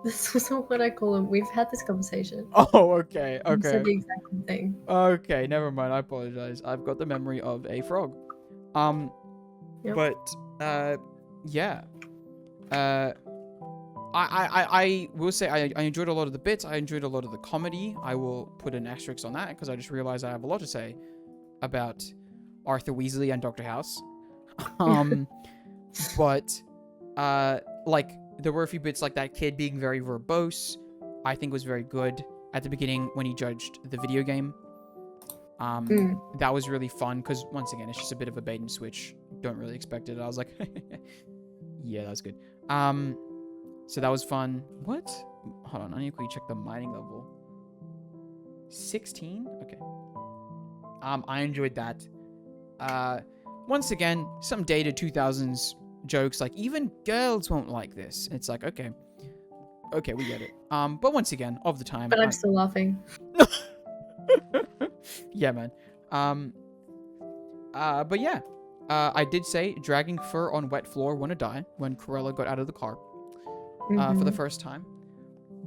This is what I call them. We've had this conversation. Oh, okay. You said the exact same thing. Okay, never mind. I apologize. I've got the memory of a frog. But, yeah. I will say I enjoyed a lot of the bits. I enjoyed a lot of the comedy. I will put an asterisk on that because I just realized I have a lot to say about Arthur Weasley and Dr. House. But like there were a few bits like that kid being very verbose. I think was very good at the beginning when he judged the video game. That was really fun because once again it's just a bit of a bait and switch. Don't really expect it. I was like, yeah, that was good. So that was fun. What? Hold on, I need to quickly check the mining level. 16? Okay. I enjoyed that. Once again, some dated 2000s jokes like even girls won't like this. It's like, okay, we get it. But once again, of the time. But I'm still laughing. Yeah, man. But yeah. I did say dragging fur on wet floor wanna die when Cruella got out of the car for the first time.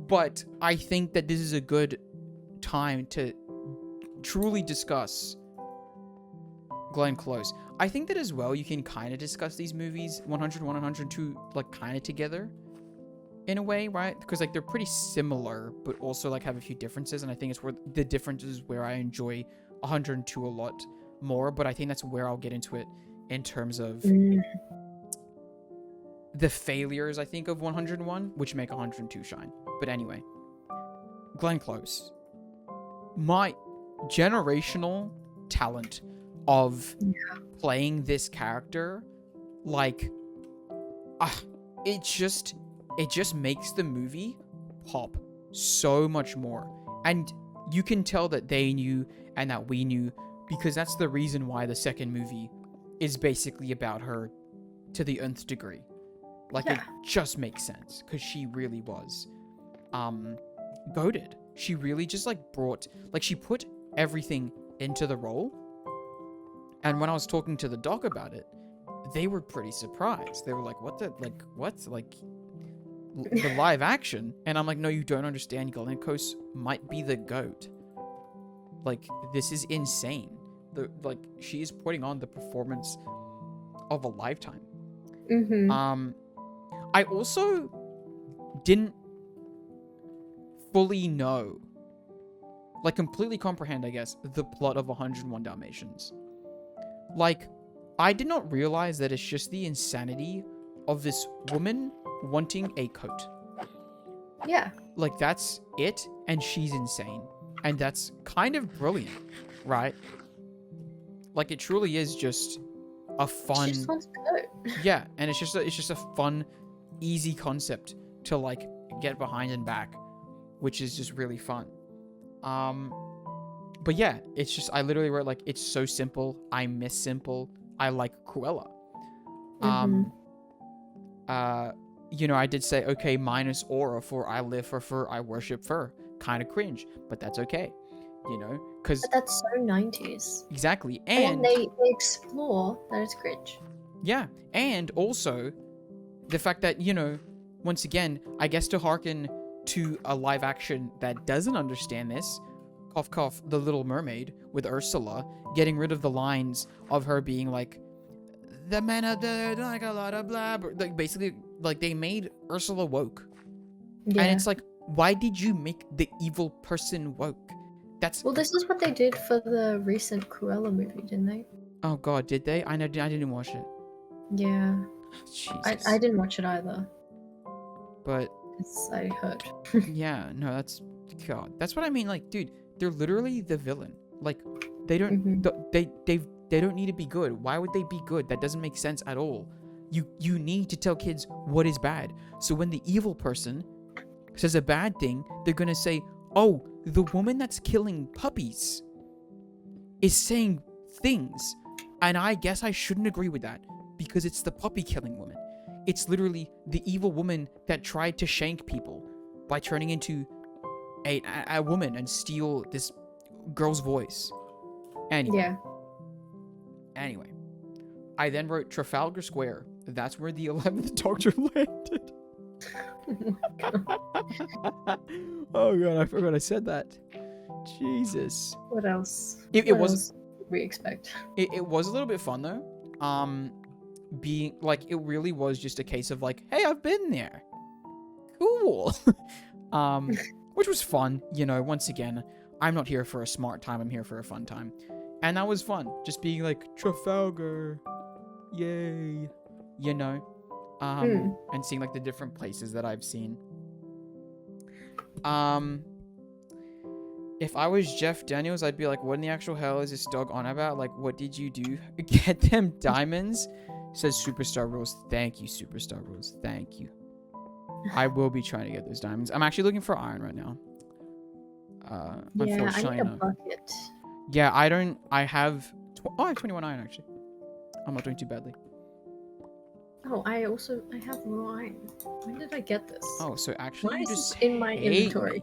But I think that this is a good time to truly discuss Glenn Close. I think that as well you can kind of discuss these movies 100, 102 like kind of together in a way, right? Because like they're pretty similar but also like have a few differences, and I think it's where the differences where I enjoy 102 a lot more, but I think that's where I'll get into it in terms of the failures, I think, of 101, which make 102 shine. But anyway, Glenn Close. My generational talent of playing this character, like, it just makes the movie pop so much more. And you can tell that they knew and that we knew, because that's the reason why the second movie is basically about her to the nth degree. Like, it just makes sense, because she really was goated. She really just, like, she put everything into the role. And when I was talking to the doc about it, they were pretty surprised. They were like, what? Like, the live action? And I'm like, no, you don't understand. Glenn Close might be the GOAT. Like, this is insane. She is putting on the performance of a lifetime. I also didn't fully know, like completely comprehend, I guess, the plot of 101 Dalmatians. Like, I did not realize that it's just the insanity of this woman wanting a coat. Yeah. Like, that's it, and she's insane. And that's kind of brilliant, right? Like, it truly is just a fun... She just wants to go. Yeah, and it's just a fun, easy concept to, like, get behind and back, which is just really fun. But yeah, it's just, I literally wrote, like, it's so simple. I miss simple. I like Cruella. You know, I did say, okay, minus aura for I live for fur, I worship fur. Kind of cringe, but that's okay. You know, because... But that's so 90s. Exactly, and they explore that it's cringe. Yeah, and also the fact that, you know, once again, I guess to hearken to a live action that doesn't understand this, cough cough, The Little Mermaid with Ursula, getting rid of the lines of her being like, the men are dead, like a lot of blah, like basically, like they made Ursula woke. Yeah. And it's like, why did you make the evil person woke? Well, this is what they did for the recent Cruella movie, didn't they? Oh god, did they? I didn't watch it. Yeah. Jesus. I didn't watch it either. But I heard. Yeah, no, that's god. That's what I mean. Like, dude, they're literally the villain. Like, they don't they don't need to be good. Why would they be good? That doesn't make sense at all. You need to tell kids what is bad. So when the evil person says a bad thing, they're gonna say, oh, the woman that's killing puppies is saying things, and I guess I shouldn't agree with that because it's the puppy killing woman. It's literally the evil woman that tried to shank people by turning into a woman and steal this girl's voice. Anyway, I then wrote Trafalgar Square. That's where the 11th Doctor landed. Oh god, I forgot I said that. Jesus. What else? It what was. Else we expect. It was a little bit fun though. Being like, it really was just a case of like, hey, I've been there. Wachuul. Which was fun. You know, once again, I'm not here for a smart time. I'm here for a fun time. And that was fun. Just being like, Trafalgar. Yay. You know? And seeing like the different places that I've seen. If I was Jeff Daniels, I'd be like, what in the actual hell is this dog on about? Like, what did you do? Get them diamonds? Says Superstar Rules. Thank you, Superstar Rules. Thank you. I will be trying to get those diamonds. I'm actually looking for iron right now. Yeah, Unfortunately, I need a bucket. Yeah, I have 21 iron actually. I'm not doing too badly. Oh, I have raw iron. When did I get this? Oh, so actually Why you is just this in my inventory?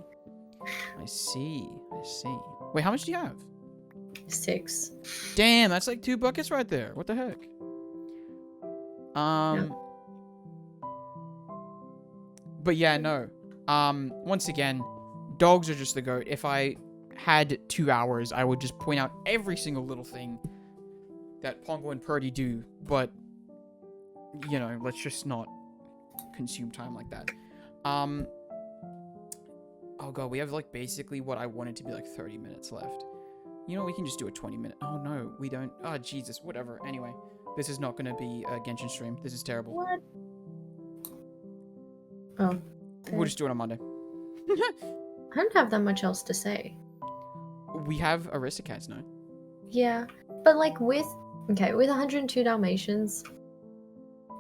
me. I see. Wait, how much do you have? 6. Damn, that's like 2 buckets right there. What the heck? Yeah. But yeah, no. Once again, dogs are just the goat. If I had 2 hours, I would just point out every single little thing that Pongo and Purdy do, but you know, let's just not consume time like that. Oh god, we have like basically what I wanted to be like 30 minutes left. You know, we can just do a 20-minute. Oh no, we don't. Oh Jesus, whatever. Anyway, this is not gonna be a Genshin stream. This is terrible. What? Oh. Okay. We'll just do it on Monday. I don't have that much else to say. We have Aristocats, no? Yeah, but like with 102 Dalmatians,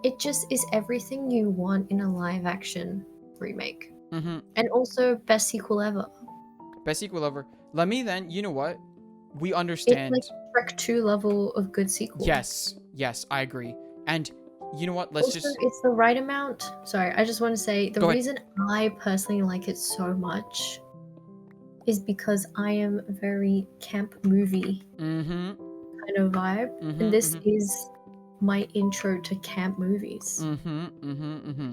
it just is everything you want in a live action remake. And also best sequel ever. Best sequel ever. Let me then, you know what? We understand. It's like Shrek 2 level of good sequel. Yes, I agree. And you know what? Let's also, just. It's the right amount. Sorry, I just want to say the reason I personally like it so much is because I am very camp movie kind of vibe, and this is my intro to camp movies.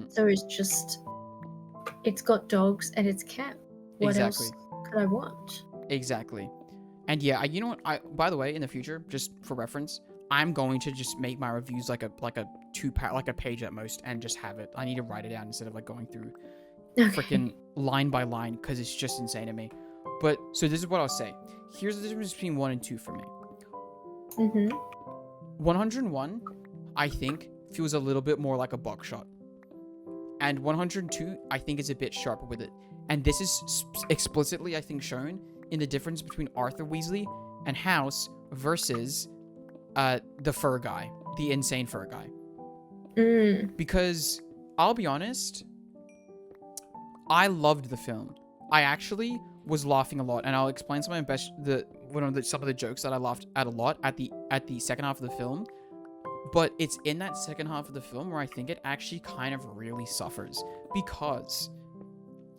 So it's got dogs and it's camp. What else could I want? Exactly. And yeah, you know what? By the way, in the future, just for reference, I'm going to just make my reviews like a page at most, and just have it. I need to write it down instead of like going through freaking line by line, because it's just insane to me. But so this is what I'll say. Here's the difference between 1 and 2 for me. 101, I think, feels a little bit more like a buckshot. And 102, I think, is a bit sharper with it. And this is explicitly, I think, shown in the difference between Arthur Weasley and House versus the fur guy, the insane fur guy. Because I'll be honest, I loved the film. I actually was laughing a lot, and I'll explain some of the jokes that I laughed at a lot at the second half of the film. But it's in that second half of the film where I think it actually kind of really suffers, because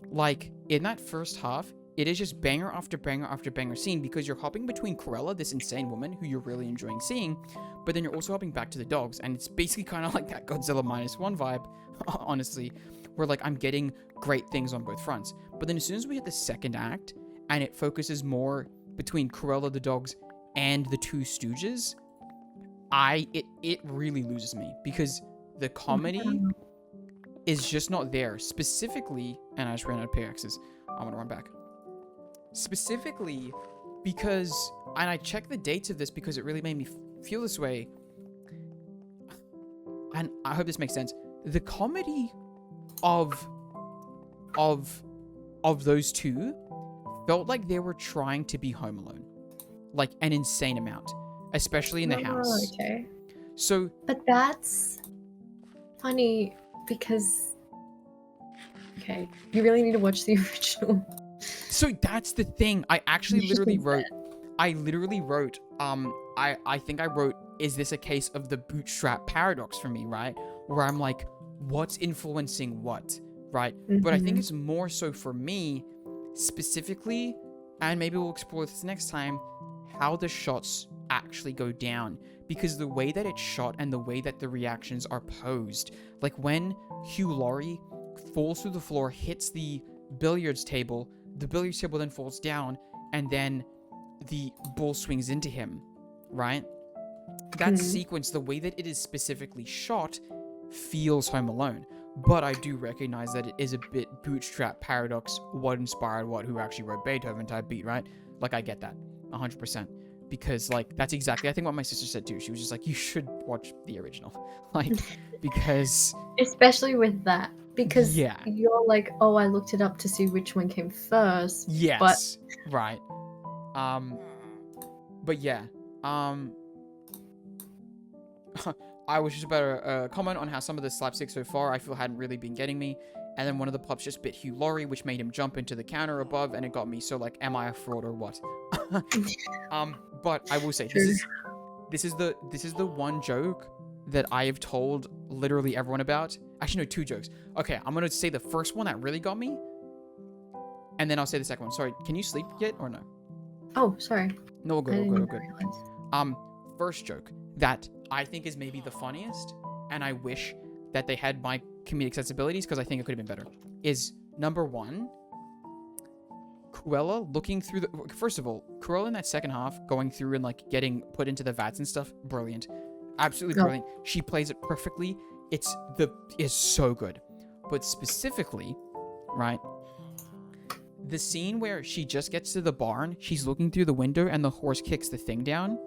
like in that first half, it is just banger after banger after banger scene, because you're hopping between Corella, this insane woman who you're really enjoying seeing, but then you're also hopping back to the dogs, and it's basically kind of like that Godzilla -1 vibe, honestly, where like I'm getting great things on both fronts. But then as soon as we hit the second act and it focuses more between Corella, the dogs, and the two Stooges, it really loses me, because the comedy is just not there. Specifically, and I just ran out of pickaxes. I'm gonna run back. Specifically because, and I checked the dates of this because it really made me feel this way, and I hope this makes sense. The comedy of those two felt like they were trying to be Home Alone, like an insane amount, especially in the house. Okay. So, but that's funny because, you really need to watch the original. So that's the thing. I actually literally wrote, I think I wrote, is this a case of the bootstrap paradox for me, right? Where I'm like, what's influencing what, right? But I think it's more so for me, specifically, and maybe we'll explore this next time, how the shots actually go down. Because the way that it's shot and the way that the reactions are posed, like when Hugh Laurie falls through the floor, hits the billiards table then falls down, and then the ball swings into him, right? That sequence, the way that it is specifically shot, feels Home Alone. But I do recognize that it is a bit bootstrap paradox, what inspired what, who actually wrote Beethoven type beat, right? Like, I get that 100%. Because, like, that's exactly, I think, what my sister said too. She was just like, you should watch the original. Like, because... Especially with that. Because yeah. you're like, oh, I looked it up to see which one came first. Yes. Right. But yeah. I was just about to comment on how some of the slapstick so far I feel hadn't really been getting me. And then one of the pups just bit Hugh Laurie, which made him jump into the counter above, and it got me. So, like, am I a fraud or what? But I will say, this is the one joke that I have told literally everyone about. Actually, no, 2 jokes. Okay, I'm gonna say the first one that really got me, and then I'll say the second one. Sorry, can you sleep yet or no? Oh, sorry. No, we're good. We're good. First joke that I think is maybe the funniest, and I wish that they had my comedic sensibilities because I think it could have been better, is number 1, Cruella looking through the... First of all, Cruella in that second half, going through and, like, getting put into the vats and stuff, brilliant. Absolutely brilliant. She plays it perfectly. It's so good. But specifically, right, the scene where she just gets to the barn, she's looking through the window, and the horse kicks the thing down.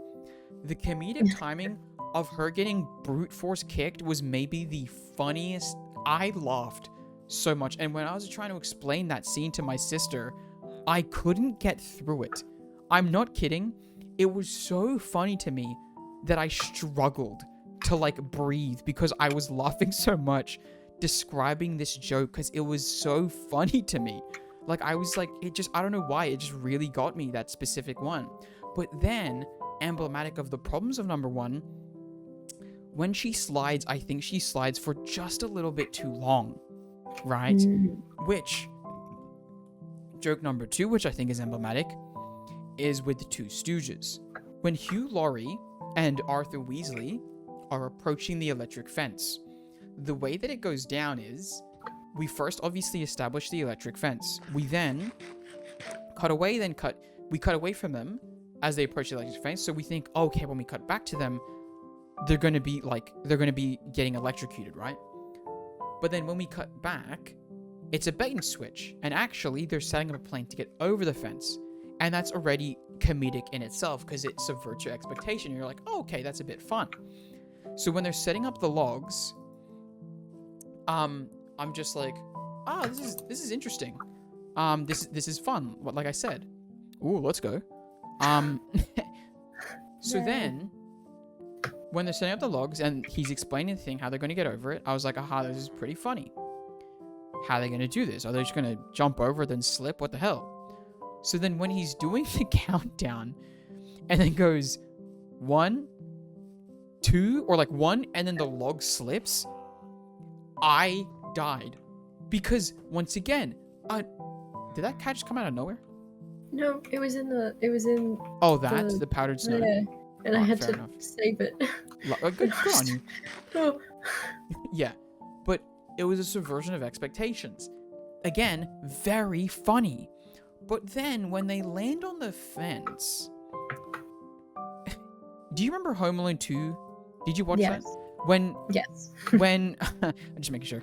The comedic timing of her getting brute force kicked was maybe the funniest. I laughed so much. And when I was trying to explain that scene to my sister, I couldn't get through it. I'm not kidding. It was so funny to me that I struggled to, like, breathe because I was laughing so much describing this joke because it was so funny to me. Like, I was like, I don't know why, it just really got me, that specific one. But then, emblematic of the problems of number 1, when she slides, I think she slides for just a little bit too long, right? Which, joke number 2, which I think is emblematic, is with the 2 Stooges. When Hugh Laurie and Arthur Weasley are approaching the electric fence, the way that it goes down is, we first obviously establish the electric fence. We then cut away from them as they approach the electric fence. So we think, okay, when we cut back to them, they're going to be getting electrocuted, right? But then when we cut back, it's a bait and switch. And actually, they're setting up a plane to get over the fence. And that's already comedic in itself because it subverts your expectation. You're like, oh, okay, that's a bit fun. So when they're setting up the logs, I'm just like, this is interesting. This is fun. Like I said. Ooh, let's go. So then, when they're setting up the logs and he's explaining the thing, how they're going to get over it, I was like, aha, this is pretty funny. How are they going to do this? Are they just going to jump over, then slip? What the hell? So then when he's doing the countdown and then goes 1, 2, or like 1, and then the log slips, I died. Because once again, did that cat just come out of nowhere? No, it was in the powdered snow. Yeah, and I had to enough. save it. Good on you. Oh. Yeah, but it was a subversion of expectations. Again, very funny. But then when they land on the fence, do you remember Home Alone 2? Did you watch that? Yes. When I'm just making sure.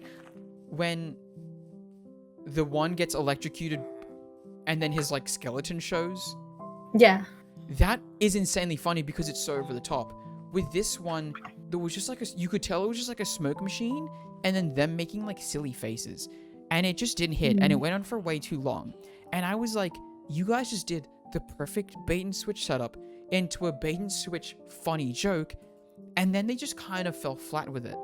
When the one gets electrocuted and then his, like, skeleton shows. Yeah. That is insanely funny because it's so over the top. With this one, there was just like you could tell it was just like a smoke machine and then them making, like, silly faces. And it just didn't hit, and it went on for way too long. And I was like, you guys just did the perfect bait and switch setup into a bait and switch funny joke, and then they just kind of fell flat with it.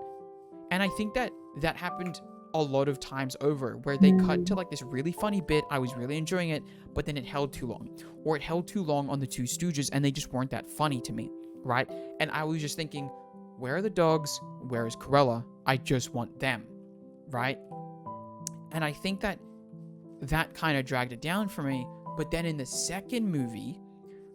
And I think that happened a lot of times over, where they cut to, like, this really funny bit, I was really enjoying it, but then it held too long. Or it held too long on the 2 Stooges, and they just weren't that funny to me, right? And I was just thinking, where are the dogs? Where is Cruella? I just want them, right? And I think that kind of dragged it down for me. But then in the second movie,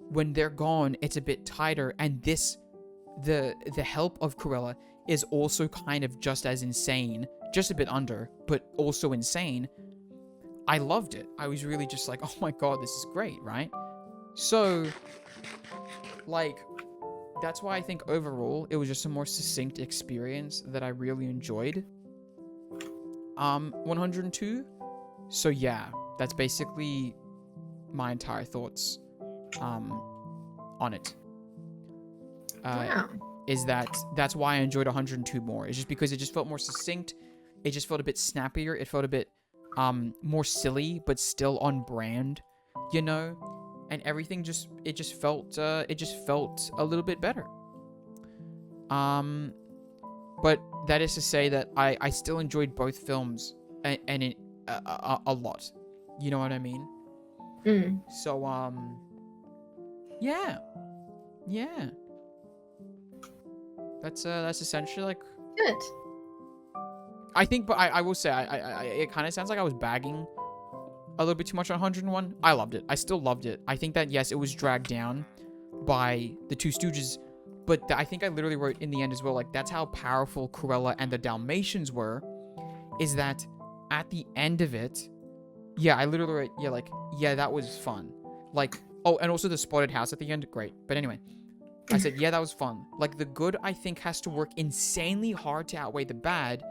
when they're gone, it's a bit tighter, and the help of Cruella is also kind of just as insane, just a bit under, but also insane. I loved it. I was really just like, oh my god, this is great, right? So, like, that's why I think overall it was just a more succinct experience that I really enjoyed. 102. So yeah, that's basically my entire thoughts on it. Wow. Is that's why I enjoyed 102 more. It's just because it just felt more succinct. It just felt a bit snappier. It felt a bit more silly, but still on brand, you know? And everything just felt a little bit better. But that is to say that I still enjoyed both films and a lot. You know what I mean? So yeah. That's essentially like Good. I think, but I will say I it kind of sounds like I was bagging a little bit too much on 101. I loved it. I still loved it. I think that yes, it was dragged down by the Two Stooges, but I think I literally wrote in the end as well, like that's how powerful Cruella and the Dalmatians were, is that at the end of it, yeah, I literally wrote, yeah, like, yeah, that was fun. Like, oh, and also the spotted house at the end, great. But anyway, I said, yeah, that was fun. Like, the good, I think, has to work insanely hard to outweigh the bad.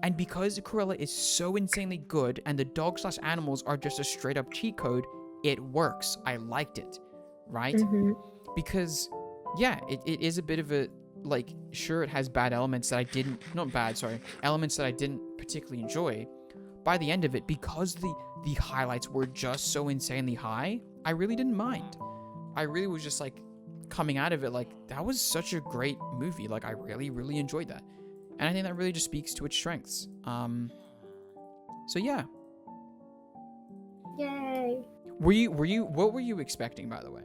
And because Cruella is so insanely good and the dog/animals are just a straight up cheat code, it works. I liked it, right? Because, yeah, it is a bit of a, like, sure, it has bad elements that I didn't, not bad, sorry, elements that I didn't particularly enjoy. By the end of it, because the highlights were just so insanely high, I really didn't mind. I really was just, like, coming out of it like, that was such a great movie. Like, I really, really enjoyed that. And I think that really just speaks to its strengths. So yeah. Yay. What were you expecting, by the way?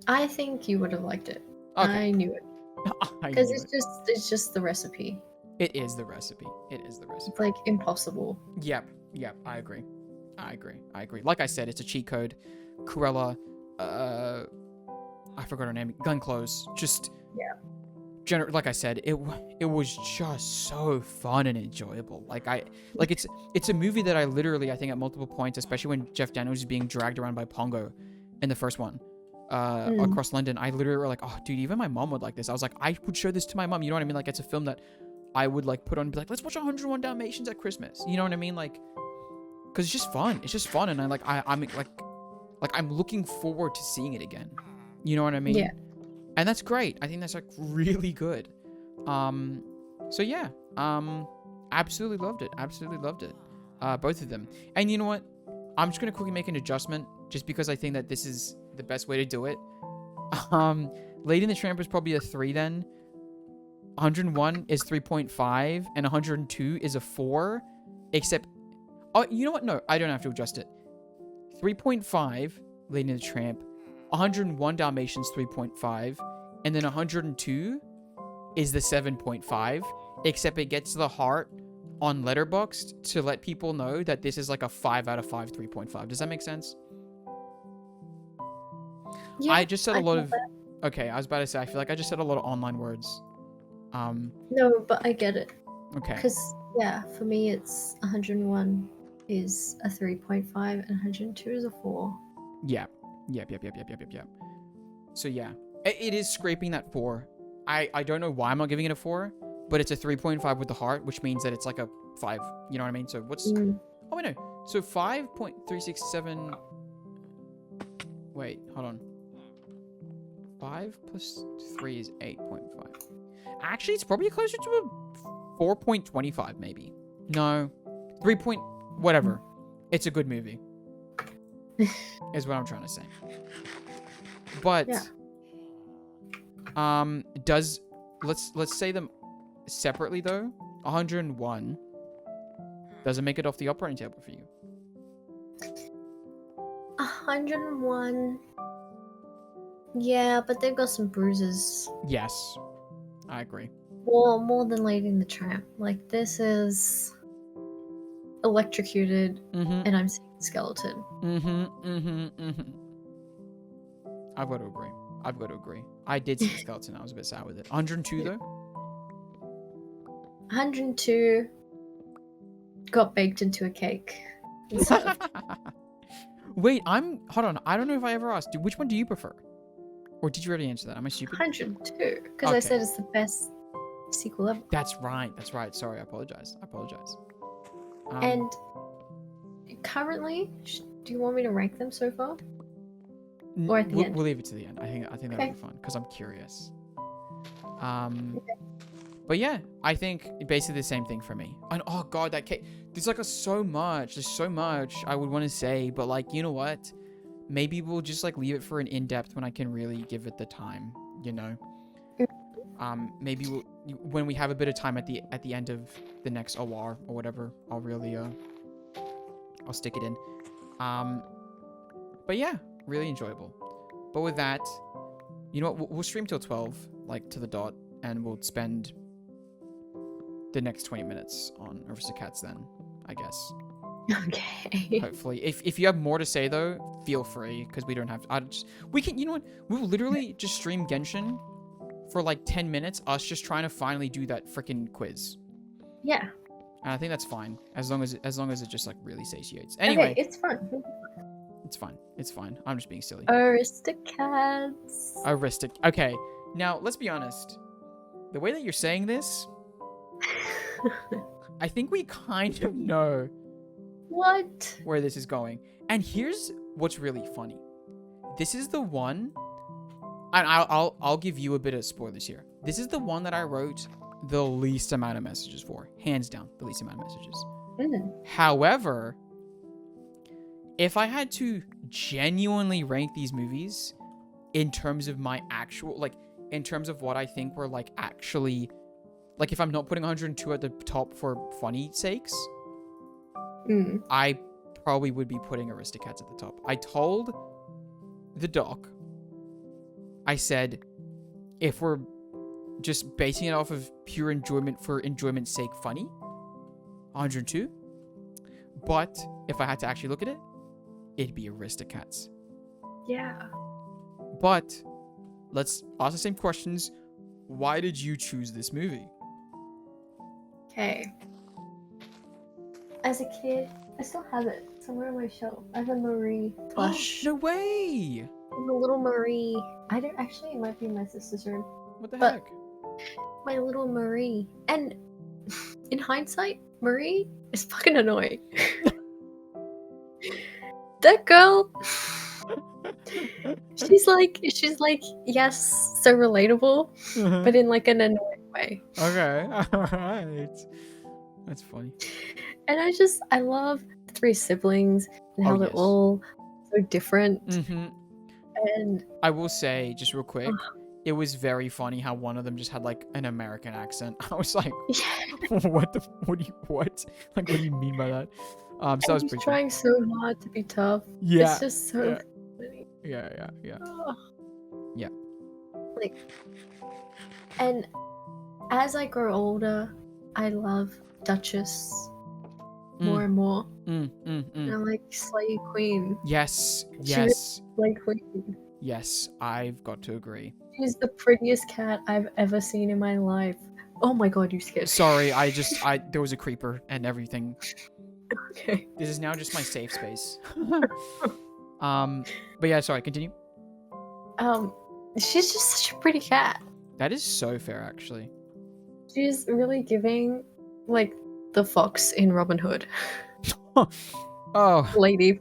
I think you would have liked it. Okay. I knew it. Because it's just the recipe. It is the recipe. It's like impossible. Yep. I agree. Like I said, it's a cheat code. Cruella, I forgot her name. Glenn Close. Just like I said, it was just so fun and enjoyable. It's a movie that I literally, I think at multiple points, especially when Jeff Daniels is being dragged around by Pongo in the first one, across London, I literally were like, oh dude, even my mom would like this. I was like, I would show this to my mom. You know what I mean? Like, it's a film that I would like put on and be like, let's watch 101 Dalmatians at Christmas. You know what I mean? Like, cause it's just fun. And I'm looking forward to seeing it again. You know what I mean? Yeah. And that's great. I think that's like really good. So yeah. Absolutely loved it. Both of them. And you know what? I'm just gonna quickly make an adjustment just because I think that this is the best way to do it. Lady and the Tramp is probably a 3 then. 101 is 3.5 and 102 is a 4. Except, oh, you know what? No, I don't have to adjust it. 3.5, Lady and the Tramp. 101 Dalmatians 3.5, and then 102 is the 7.5, except it gets the heart on Letterboxd to let people know that this is like a 5 out of 5 3.5. Does that make sense? Yeah, I just said a lot of okay, I was about to say I feel like I just said a lot of online words. No, but I get it. Okay. Because yeah, for me it's 101 is a 3.5 and 102 is a 4. Yep. So yeah, it is scraping that 4. I don't know why I'm not giving it a 4, but it's a 3.5 with the heart, which means that it's like a 5. You know what I mean? So what's... Oh, wait, no. So 5.367... Wait, hold on. 5 plus 3 is 8.5. Actually, it's probably closer to a 4.25, maybe. No. 3 point... Whatever. It's a good movie. Is what I'm trying to say. But... Yeah. Let's say them separately, though. 101. Does it make it off the operating table for you? 101. Yeah, but they've got some bruises. Yes. I agree. Well, more than Lady and the Tramp. Like, this is electrocuted, and I'm seeing skeleton. I've got to agree. I did see the skeleton. I was a bit sad with it. 102, though? 102 got baked into a cake. Wait, hold on. I don't know if I ever asked. Which one do you prefer? Or did you already answer that? Am I stupid? 102, because I said it's the best sequel ever. That's right. Sorry, I apologize. And currently, do you want me to rank them so far? Or at the end? We'll leave it to the end. I think that'll be fun because I'm curious. But yeah, I think basically the same thing for me. And oh god, that cake. There's like so much. There's so much I would want to say, but like, you know what? Maybe we'll just like leave it for an in-depth when I can really give it the time, you know. Maybe when we have a bit of time at the end of the next OR or whatever, I'll really I'll stick it in. But yeah, really enjoyable. But with that, you know what? We'll stream till 12, like to the dot, and we'll spend the next 20 minutes on Aristocats then, I guess. Okay. Hopefully. If you have more to say though, feel free, because we don't have to. We can, you know what? We'll literally just stream Genshin for like 10 minutes, us just trying to finally do that freaking quiz. Yeah. And I think that's fine, as long as it just like really satiates. Anyway, okay, it's fun. It's fine. It's fine. I'm just being silly. Aristocats. Okay. Now, let's be honest. The way that you're saying this, I think we kind of know what where this is going. And here's what's really funny. This is the one, and I'll give you a bit of spoilers here. This is the one that I wrote the least amount of messages for, hands down, the least amount of messages. However, if I had to genuinely rank these movies in terms of my actual, like, in terms of what I think were, like, actually, like, if I'm not putting 102 at the top for funny sakes, I probably would be putting Aristocats at the top. I told the doc, I said, if we're just basing it off of pure enjoyment for enjoyment's sake funny, 102. But if I had to actually look at it, it'd be Aristocats. Yeah. But let's ask the same questions. Why did you choose this movie? Okay. As a kid, I still have it somewhere on my shelf. I have a Marie plush. No way! The little Marie. I don't actually. It might be my sister's room. What the heck? My little Marie. And in hindsight, Marie is fucking annoying. That girl. she's like yes, so relatable, but in like an annoying way. Okay, alright. That's funny. And I love the three siblings and how they're all so different. And I will say, just real quick, it was very funny how one of them just had like an American accent. I was like, what? Like, what do you mean by that? So that was pretty trying so hard to be tough. Yeah. It's just so funny. Yeah. Yeah. Like, and as I grow older, I love Duchess more and more. And I like Slay Queen. Yes. Slay Queen. Yes, I've got to agree. She's the prettiest cat I've ever seen in my life. Oh my god, you scared me. Sorry, there was a creeper and everything. Okay. This is now just my safe space. But yeah, sorry, continue. She's just such a pretty cat. That is so fair, actually. She's really giving, like, the fox in Robin Hood. Oh. The lady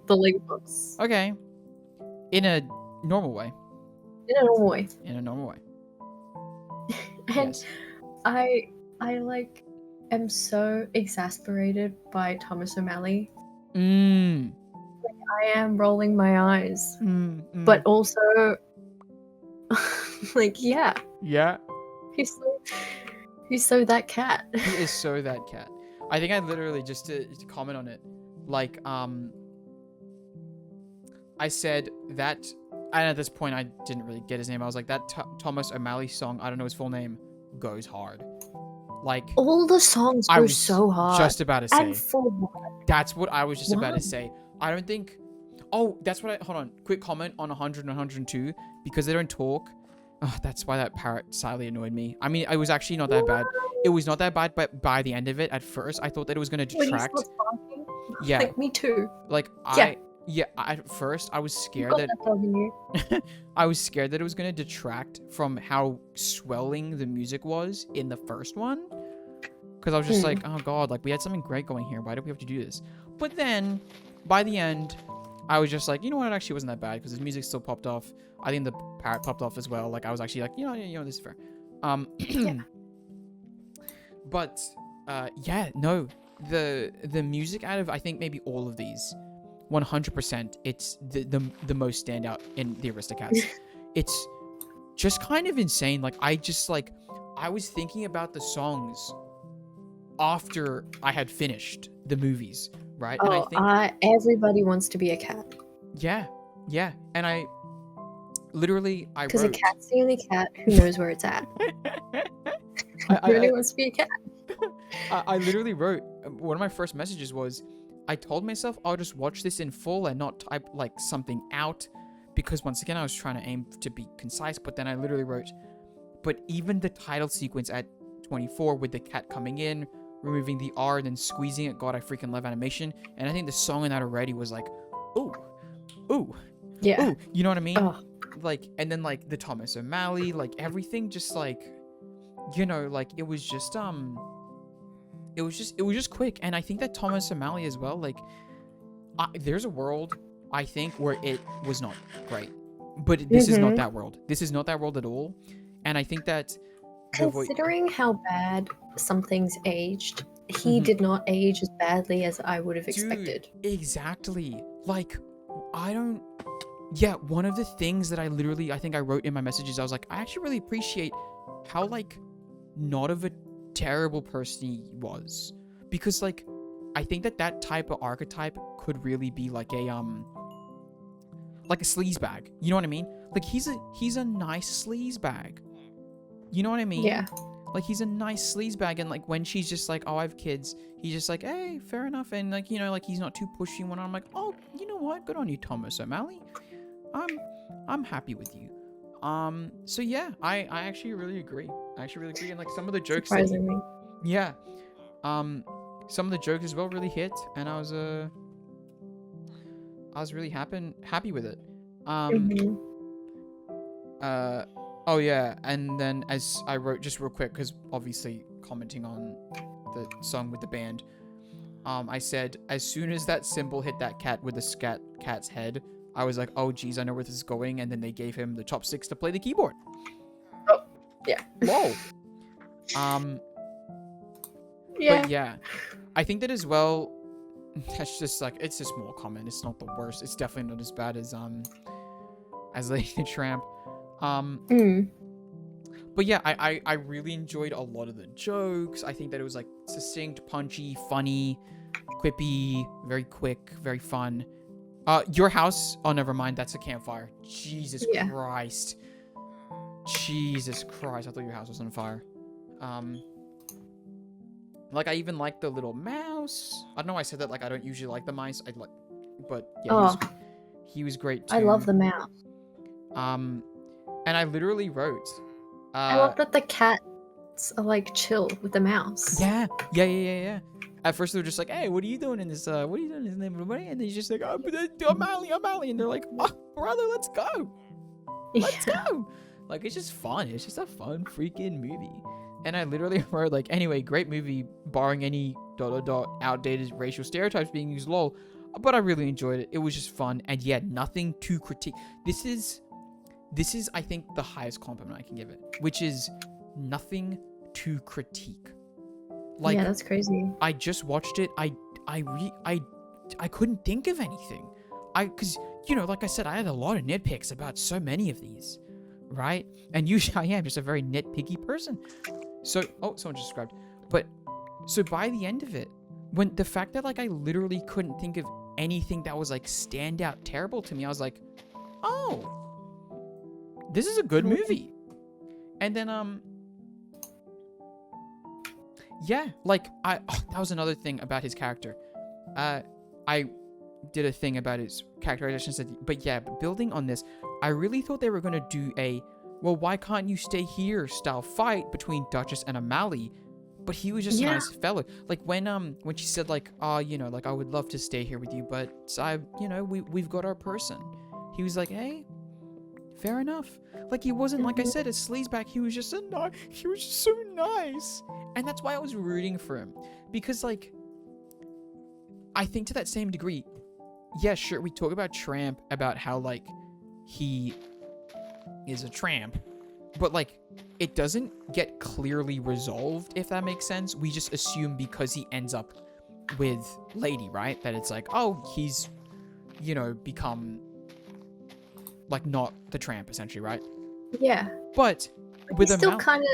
fox. Okay. In a normal way. In a normal way. And yes. I like am so exasperated by Thomas O'Malley. Like, I am rolling my eyes. But also like, yeah. Yeah. He's so that cat. He is so that cat. I think I literally, just to comment on it, like, I said that, and at this point I didn't really get his name. I was like, that Thomas O'Malley song, I don't know his full name, goes hard. Like, all the songs go so hard. Just about to say. And for what? That's what I was just about to say. I don't think. Oh, that's what hold on. Quick comment on 100 and 102, because they don't talk. Oh, that's why that parrot sadly annoyed me. I mean, it was actually not that bad. It was not that bad, but by the end of it, at first, I thought that it was going to detract. Yeah. Like, me too. Like, at first, I was scared I was scared that it was going to detract from how swelling the music was in the first one. because I was just like, oh god, like we had something great going here. Why do we have to do this? But then, by the end, I was just like, you know what? It actually wasn't that bad because his music still popped off. I think the parrot popped off as well. Like I was actually like, this is fair. Yeah. But yeah, no, the music out of I think maybe all of these, 100%, it's the most standout in the Aristocats. It's just kind of insane. Like I was thinking about the songs after I had finished the movies, right? Oh, and I think everybody wants to be a cat. yeah, and I literally Because wrote a cat's the only cat who knows where it's at. Really wants to be a cat. I literally wrote, one of my first messages was, I told myself I'll just watch this in full and not type like something out, because once again I was trying to aim to be concise. But then I literally wrote, but even the title sequence at 24 with the cat coming in, removing the R and then squeezing it, god, I freaking love animation. And I think the song in that already was like, ooh, Yeah. ooh, you know what I mean? Oh. Like, and then like the Thomas O'Malley, like everything just like, like it was just quick. And I think that Thomas O'Malley as well, like there's a world I think where it was not great, but this is not that world. This is not that world at all. And I think that considering how bad some things aged, he did not age as badly as I would have expected. Exactly. Like one of the things that I think I wrote in my messages, I was like, I actually really appreciate how like not of a terrible person he was, because like I think that type of archetype could really be like a sleazebag, you know what I mean? Like he's a nice sleazebag, you know what I mean? Yeah, like he's a nice sleazebag. And like when she's just like, oh, I have kids, he's just like, hey, fair enough. And like, like he's not too pushy when I'm like, oh, you know what, good on you, Thomas O'Malley, I'm happy with you. So yeah, I actually really agree. And like some of the jokes surprisingly. Some of the jokes as well really hit, and I was really happy with it. Oh yeah, and then as I wrote just real quick, because obviously commenting on the song with the band, I said, as soon as that cymbal hit that cat with the cat's head, I was like, oh geez, I know where this is going. And then they gave him the chopsticks to play the keyboard. Oh, yeah. Whoa. Yeah. But yeah, I think that as well, that's just like, it's a small comment. It's not the worst. It's definitely not as bad as Lady Tramp. But yeah, I really enjoyed a lot of the jokes. I think that it was like succinct, punchy, funny, quippy, very quick, very fun. Your house, oh, never mind. That's a campfire. Jesus Christ. Jesus Christ. I thought your house was on fire. Like, I even like the little mouse. I don't know why I said that. Like, I don't usually like the mice. But yeah, he was great too. I love the mouse. And I literally wrote. I love that the cats are like chill with the mouse. Yeah. At first they were just like, hey, what are you doing in this neighborhood? And then he's just like, oh, O'Malley. And they're like, oh, brother, let's go. Let's go. Like, it's just fun. It's just a fun freaking movie. And I literally wrote like, anyway, great movie, barring any ... outdated racial stereotypes being used, lol. But I really enjoyed it. It was just fun. And yeah, nothing to critique. This is, I think, the highest compliment I can give it, which is nothing to critique. Like, yeah, that's crazy. I just watched it. I couldn't think of anything. Because, like I said, I had a lot of nitpicks about so many of these, right? And usually I am just a very nitpicky person. So, oh, someone just subscribed. But, so by the end of it, when the fact that, like, I literally couldn't think of anything that was, like, standout terrible to me, I was like, oh, this is a good movie. And then, yeah, like, that was another thing about his character. I did a thing about his characterization, but yeah, building on this, I really thought they were going to do a, well, why can't you stay here style fight between Duchess and O'Malley? But he was just a nice fellow. Like, when she said, like, like, I would love to stay here with you, but we've got our person. He was like, hey, fair enough. Like, he wasn't, like I said, a sleazebag. He was just so nice. And that's why I was rooting for him. Because, like, I think to that same degree, yeah, sure, we talk about Tramp, about how, like, he is a tramp. But, like, it doesn't get clearly resolved, if that makes sense. We just assume because he ends up with Lady, right? That it's like, oh, he's, you know, become, like, not the tramp, essentially, right? Yeah. But with still O'Malley...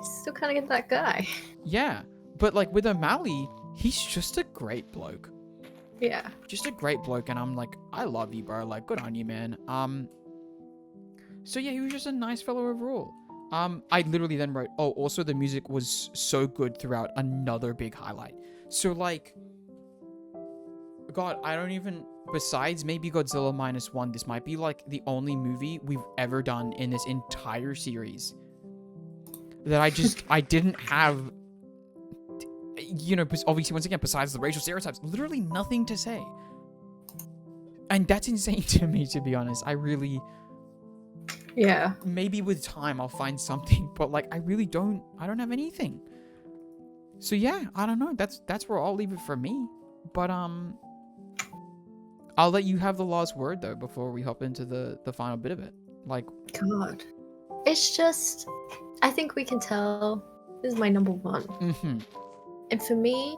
Still kind of get that guy. Yeah. But, like, with O'Malley, he's just a great bloke. Yeah. Just a great bloke, and I'm like, I love you, bro. Like, good on you, man. So yeah, he was just a nice fellow overall. I literally then wrote, oh, also the music was so good throughout, another big highlight. So, like, God, I don't even, besides maybe Godzilla -1, this might be, like, the only movie we've ever done in this entire series that I didn't have, you know, obviously, once again, besides the racial stereotypes, literally nothing to say. And that's insane to me, to be honest. I really... Yeah. Maybe with time I'll find something, but, like, I don't have anything. So yeah, I don't know. That's where I'll leave it for me. But I'll let you have the last word though before we hop into the final bit of it. Like, God. It's just, I think we can tell this is my number one. mm-hmm. And for me,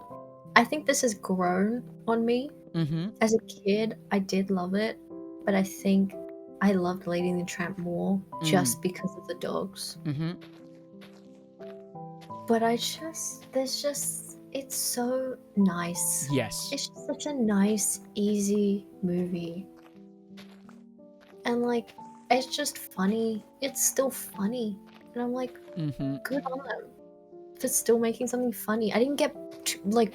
I think this has grown on me. Mm-hmm. As a kid, I did love it, but I think I loved Lady and the Tramp more just because of the dogs. Mm-hmm. But it's so nice. Yes. It's just such a nice, easy movie. And, like, it's just funny. It's still funny. And I'm like, good on them for still making something funny. I didn't get,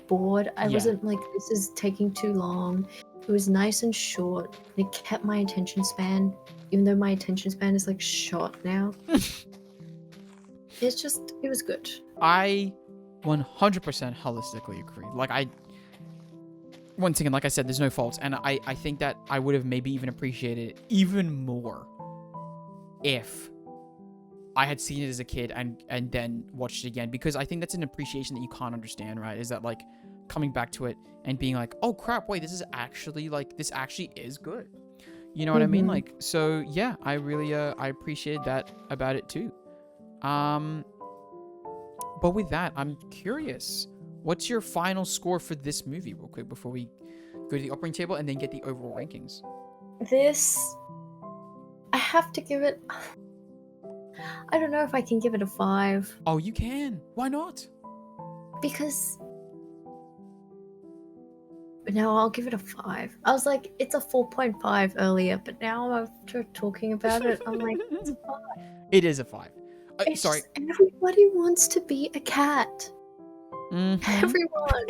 bored. I wasn't like, this is taking too long. It was nice and short. And it kept my attention span, even though my attention span is, like, short now. It was good. I 100% holistically agree. Like, once again, like I said, there's no faults, and I think that I would have maybe even appreciated it even more if I had seen it as a kid and then watched it again, because I think that's an appreciation that you can't understand, right? Is that, like, coming back to it and being like, oh crap, wait, this actually is good. You know what I mean? Like, so yeah, I really I appreciate that about it too. But with that, I'm curious, what's your final score for this movie, real quick, before we go to the operating table and then get the overall rankings? I have to give it, I don't know if I can give it a 5. Oh, you can. Why not? Because no, I'll give it a 5. I was like, it's a 4.5 earlier, but now after talking about it, I'm like, it's a 5. It is a 5. Sorry. Everybody wants to be a cat. Everyone.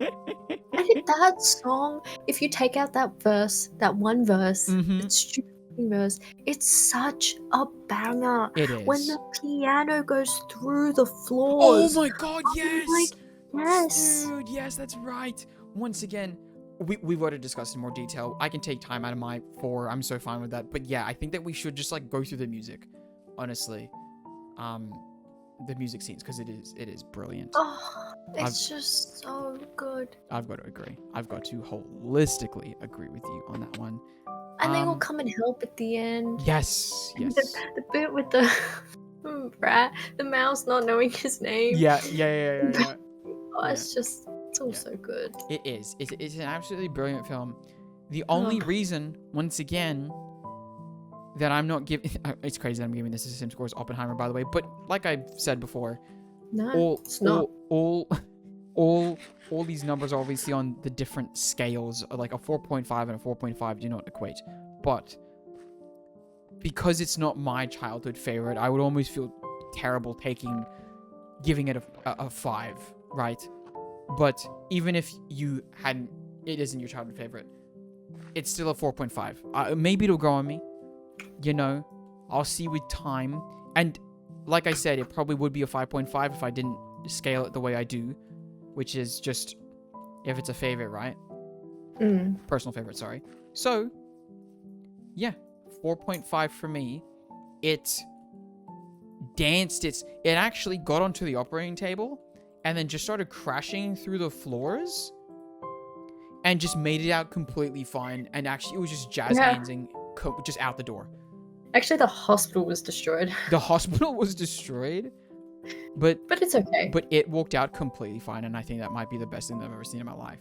I think that song, if you take out that one verse, that stupid verse, it's such a banger. It is. When the piano goes through the floors. Oh my god, yes! Like, yes. Dude, yes, that's right. Once again, we've already discussed in more detail. I can take time out of my 4. I'm so fine with that. But yeah, I think that we should just, like, go through the music. Honestly. The music scenes, because it is brilliant. Oh, it's just so good. I've got to agree. I've got to holistically agree with you on that one. And they all come and help at the end. Yes, yes. The bit with the rat, the mouse not knowing his name. Yeah. Oh, it's just, it's all so good. It is. It's an absolutely brilliant film. The only reason, once again, that I'm not giving... It's crazy that I'm giving this the same score as Oppenheimer, by the way. But like I've said before, it's not. All these numbers are obviously on the different scales. Like a 4.5 and a 4.5 do not equate. But because it's not my childhood favorite, I would almost feel terrible giving it a 5, right? But even if it isn't your childhood favorite, it's still a 4.5. Maybe it'll grow on me. You know, I'll see with time. And like I said, it probably would be a 5.5 if I didn't scale it the way I do, which is just if it's a favorite, right? Personal favorite, sorry. So, yeah, 4.5 for me. It danced. It actually got onto the operating table and then just started crashing through the floors and just made it out completely fine. And actually, it was just jazz handsing just out the door. Actually, the hospital was destroyed. The hospital was destroyed, but it's okay. But it walked out completely fine, and I think that might be the best thing I've ever seen in my life.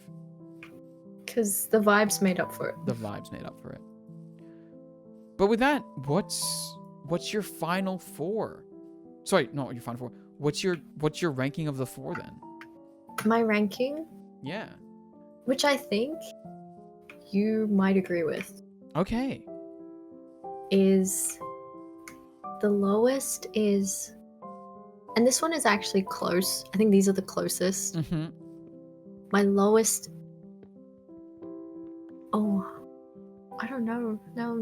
Because the vibes made up for it. The vibes made up for it. But with that, what's your final 4? Sorry, not your final 4. What's your ranking of the 4 then? My ranking? Yeah. Which I think you might agree with. Okay. Is the lowest is, and this one is actually close. I think these are the closest. Mm-hmm. My lowest. Oh, I don't know. No,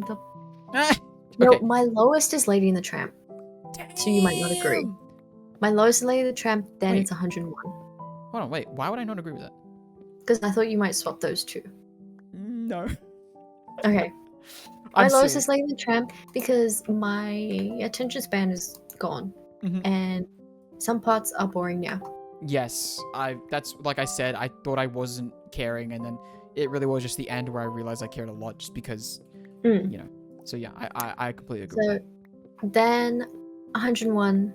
no, my lowest is Lady and the Tramp. Damn. So you might not agree. My lowest is Lady and the Tramp. Then it's 101. Hold on, wait. Why would I not agree with that? Because I thought you might swap those two. No. Okay. My lowest is Lady and the Tramp because my attention span is gone, and some parts are boring now. Yes, that's like I said. I thought I wasn't caring, and then it really was just the end where I realized I cared a lot, just because, you know. So yeah, I completely agree. So then 101,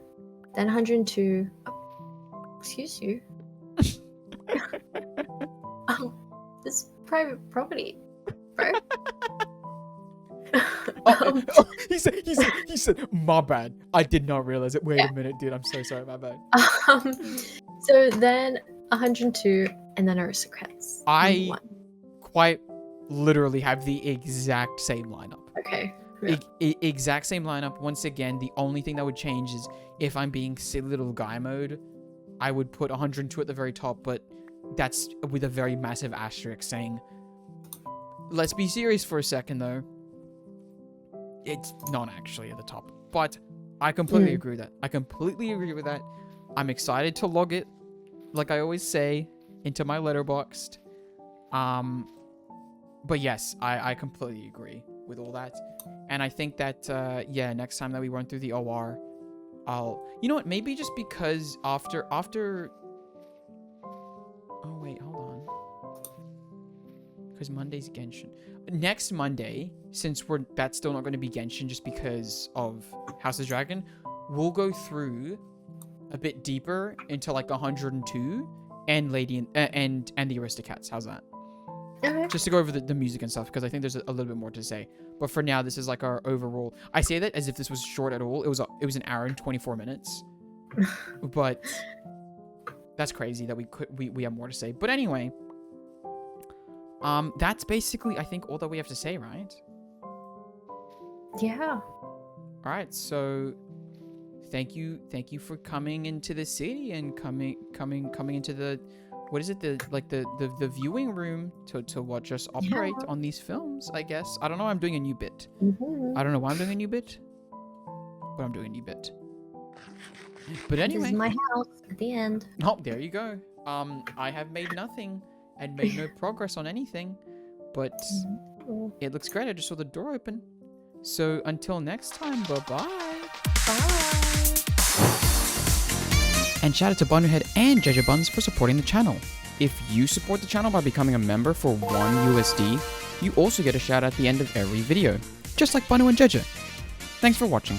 then 102. Oh, excuse you. Oh, this is private property, bro. He said, my bad. I did not realize it. Wait a minute, dude. I'm so sorry, my bad. So then 102, and then Aristocats. I quite literally have the exact same lineup. Okay. Yeah. Exact same lineup. Once again, the only thing that would change is if I'm being silly little guy mode, I would put 102 at the very top, but that's with a very massive asterisk saying, let's be serious for a second though. It's not actually at the top, but I completely agree with that. I completely agree with that. I'm excited to log it, like I always say, into my letterboxd. But yes, I completely agree with all that. And I think that, yeah, next time that we run through the OR, you know what, maybe just because after, oh wait, hold on. Because Monday's Genshin. Next Monday, since that's still not going to be Genshin just because of House of Dragon, we'll go through a bit deeper into like 102 and Lady and the Aristocats. How's that? Okay. Just to go over the music and stuff, because I think there's a little bit more to say. But for now, this is like our overall. I say that as if this was short at all. It was an hour and 24 minutes. But that's crazy that we have more to say. But anyway, that's basically, I think, all that we have to say, right? Yeah. All right. So thank you for coming into the city and coming into the, what is it, the viewing room to watch us operate on these films, I guess. I don't know. I'm doing a new bit. I don't know why I'm doing a new bit, but I'm doing a new bit. But anyway, this is my house at the end. Oh, there you go. I have made nothing and made no progress on anything, but it looks great. I just saw the door open. So until next time, bye-bye. Bye. And shout out to Bunhead and Jeja Buns for supporting the channel. If you support the channel by becoming a member for $1 USD, you also get a shout out at the end of every video, just like Banu and Jeja. Thanks for watching.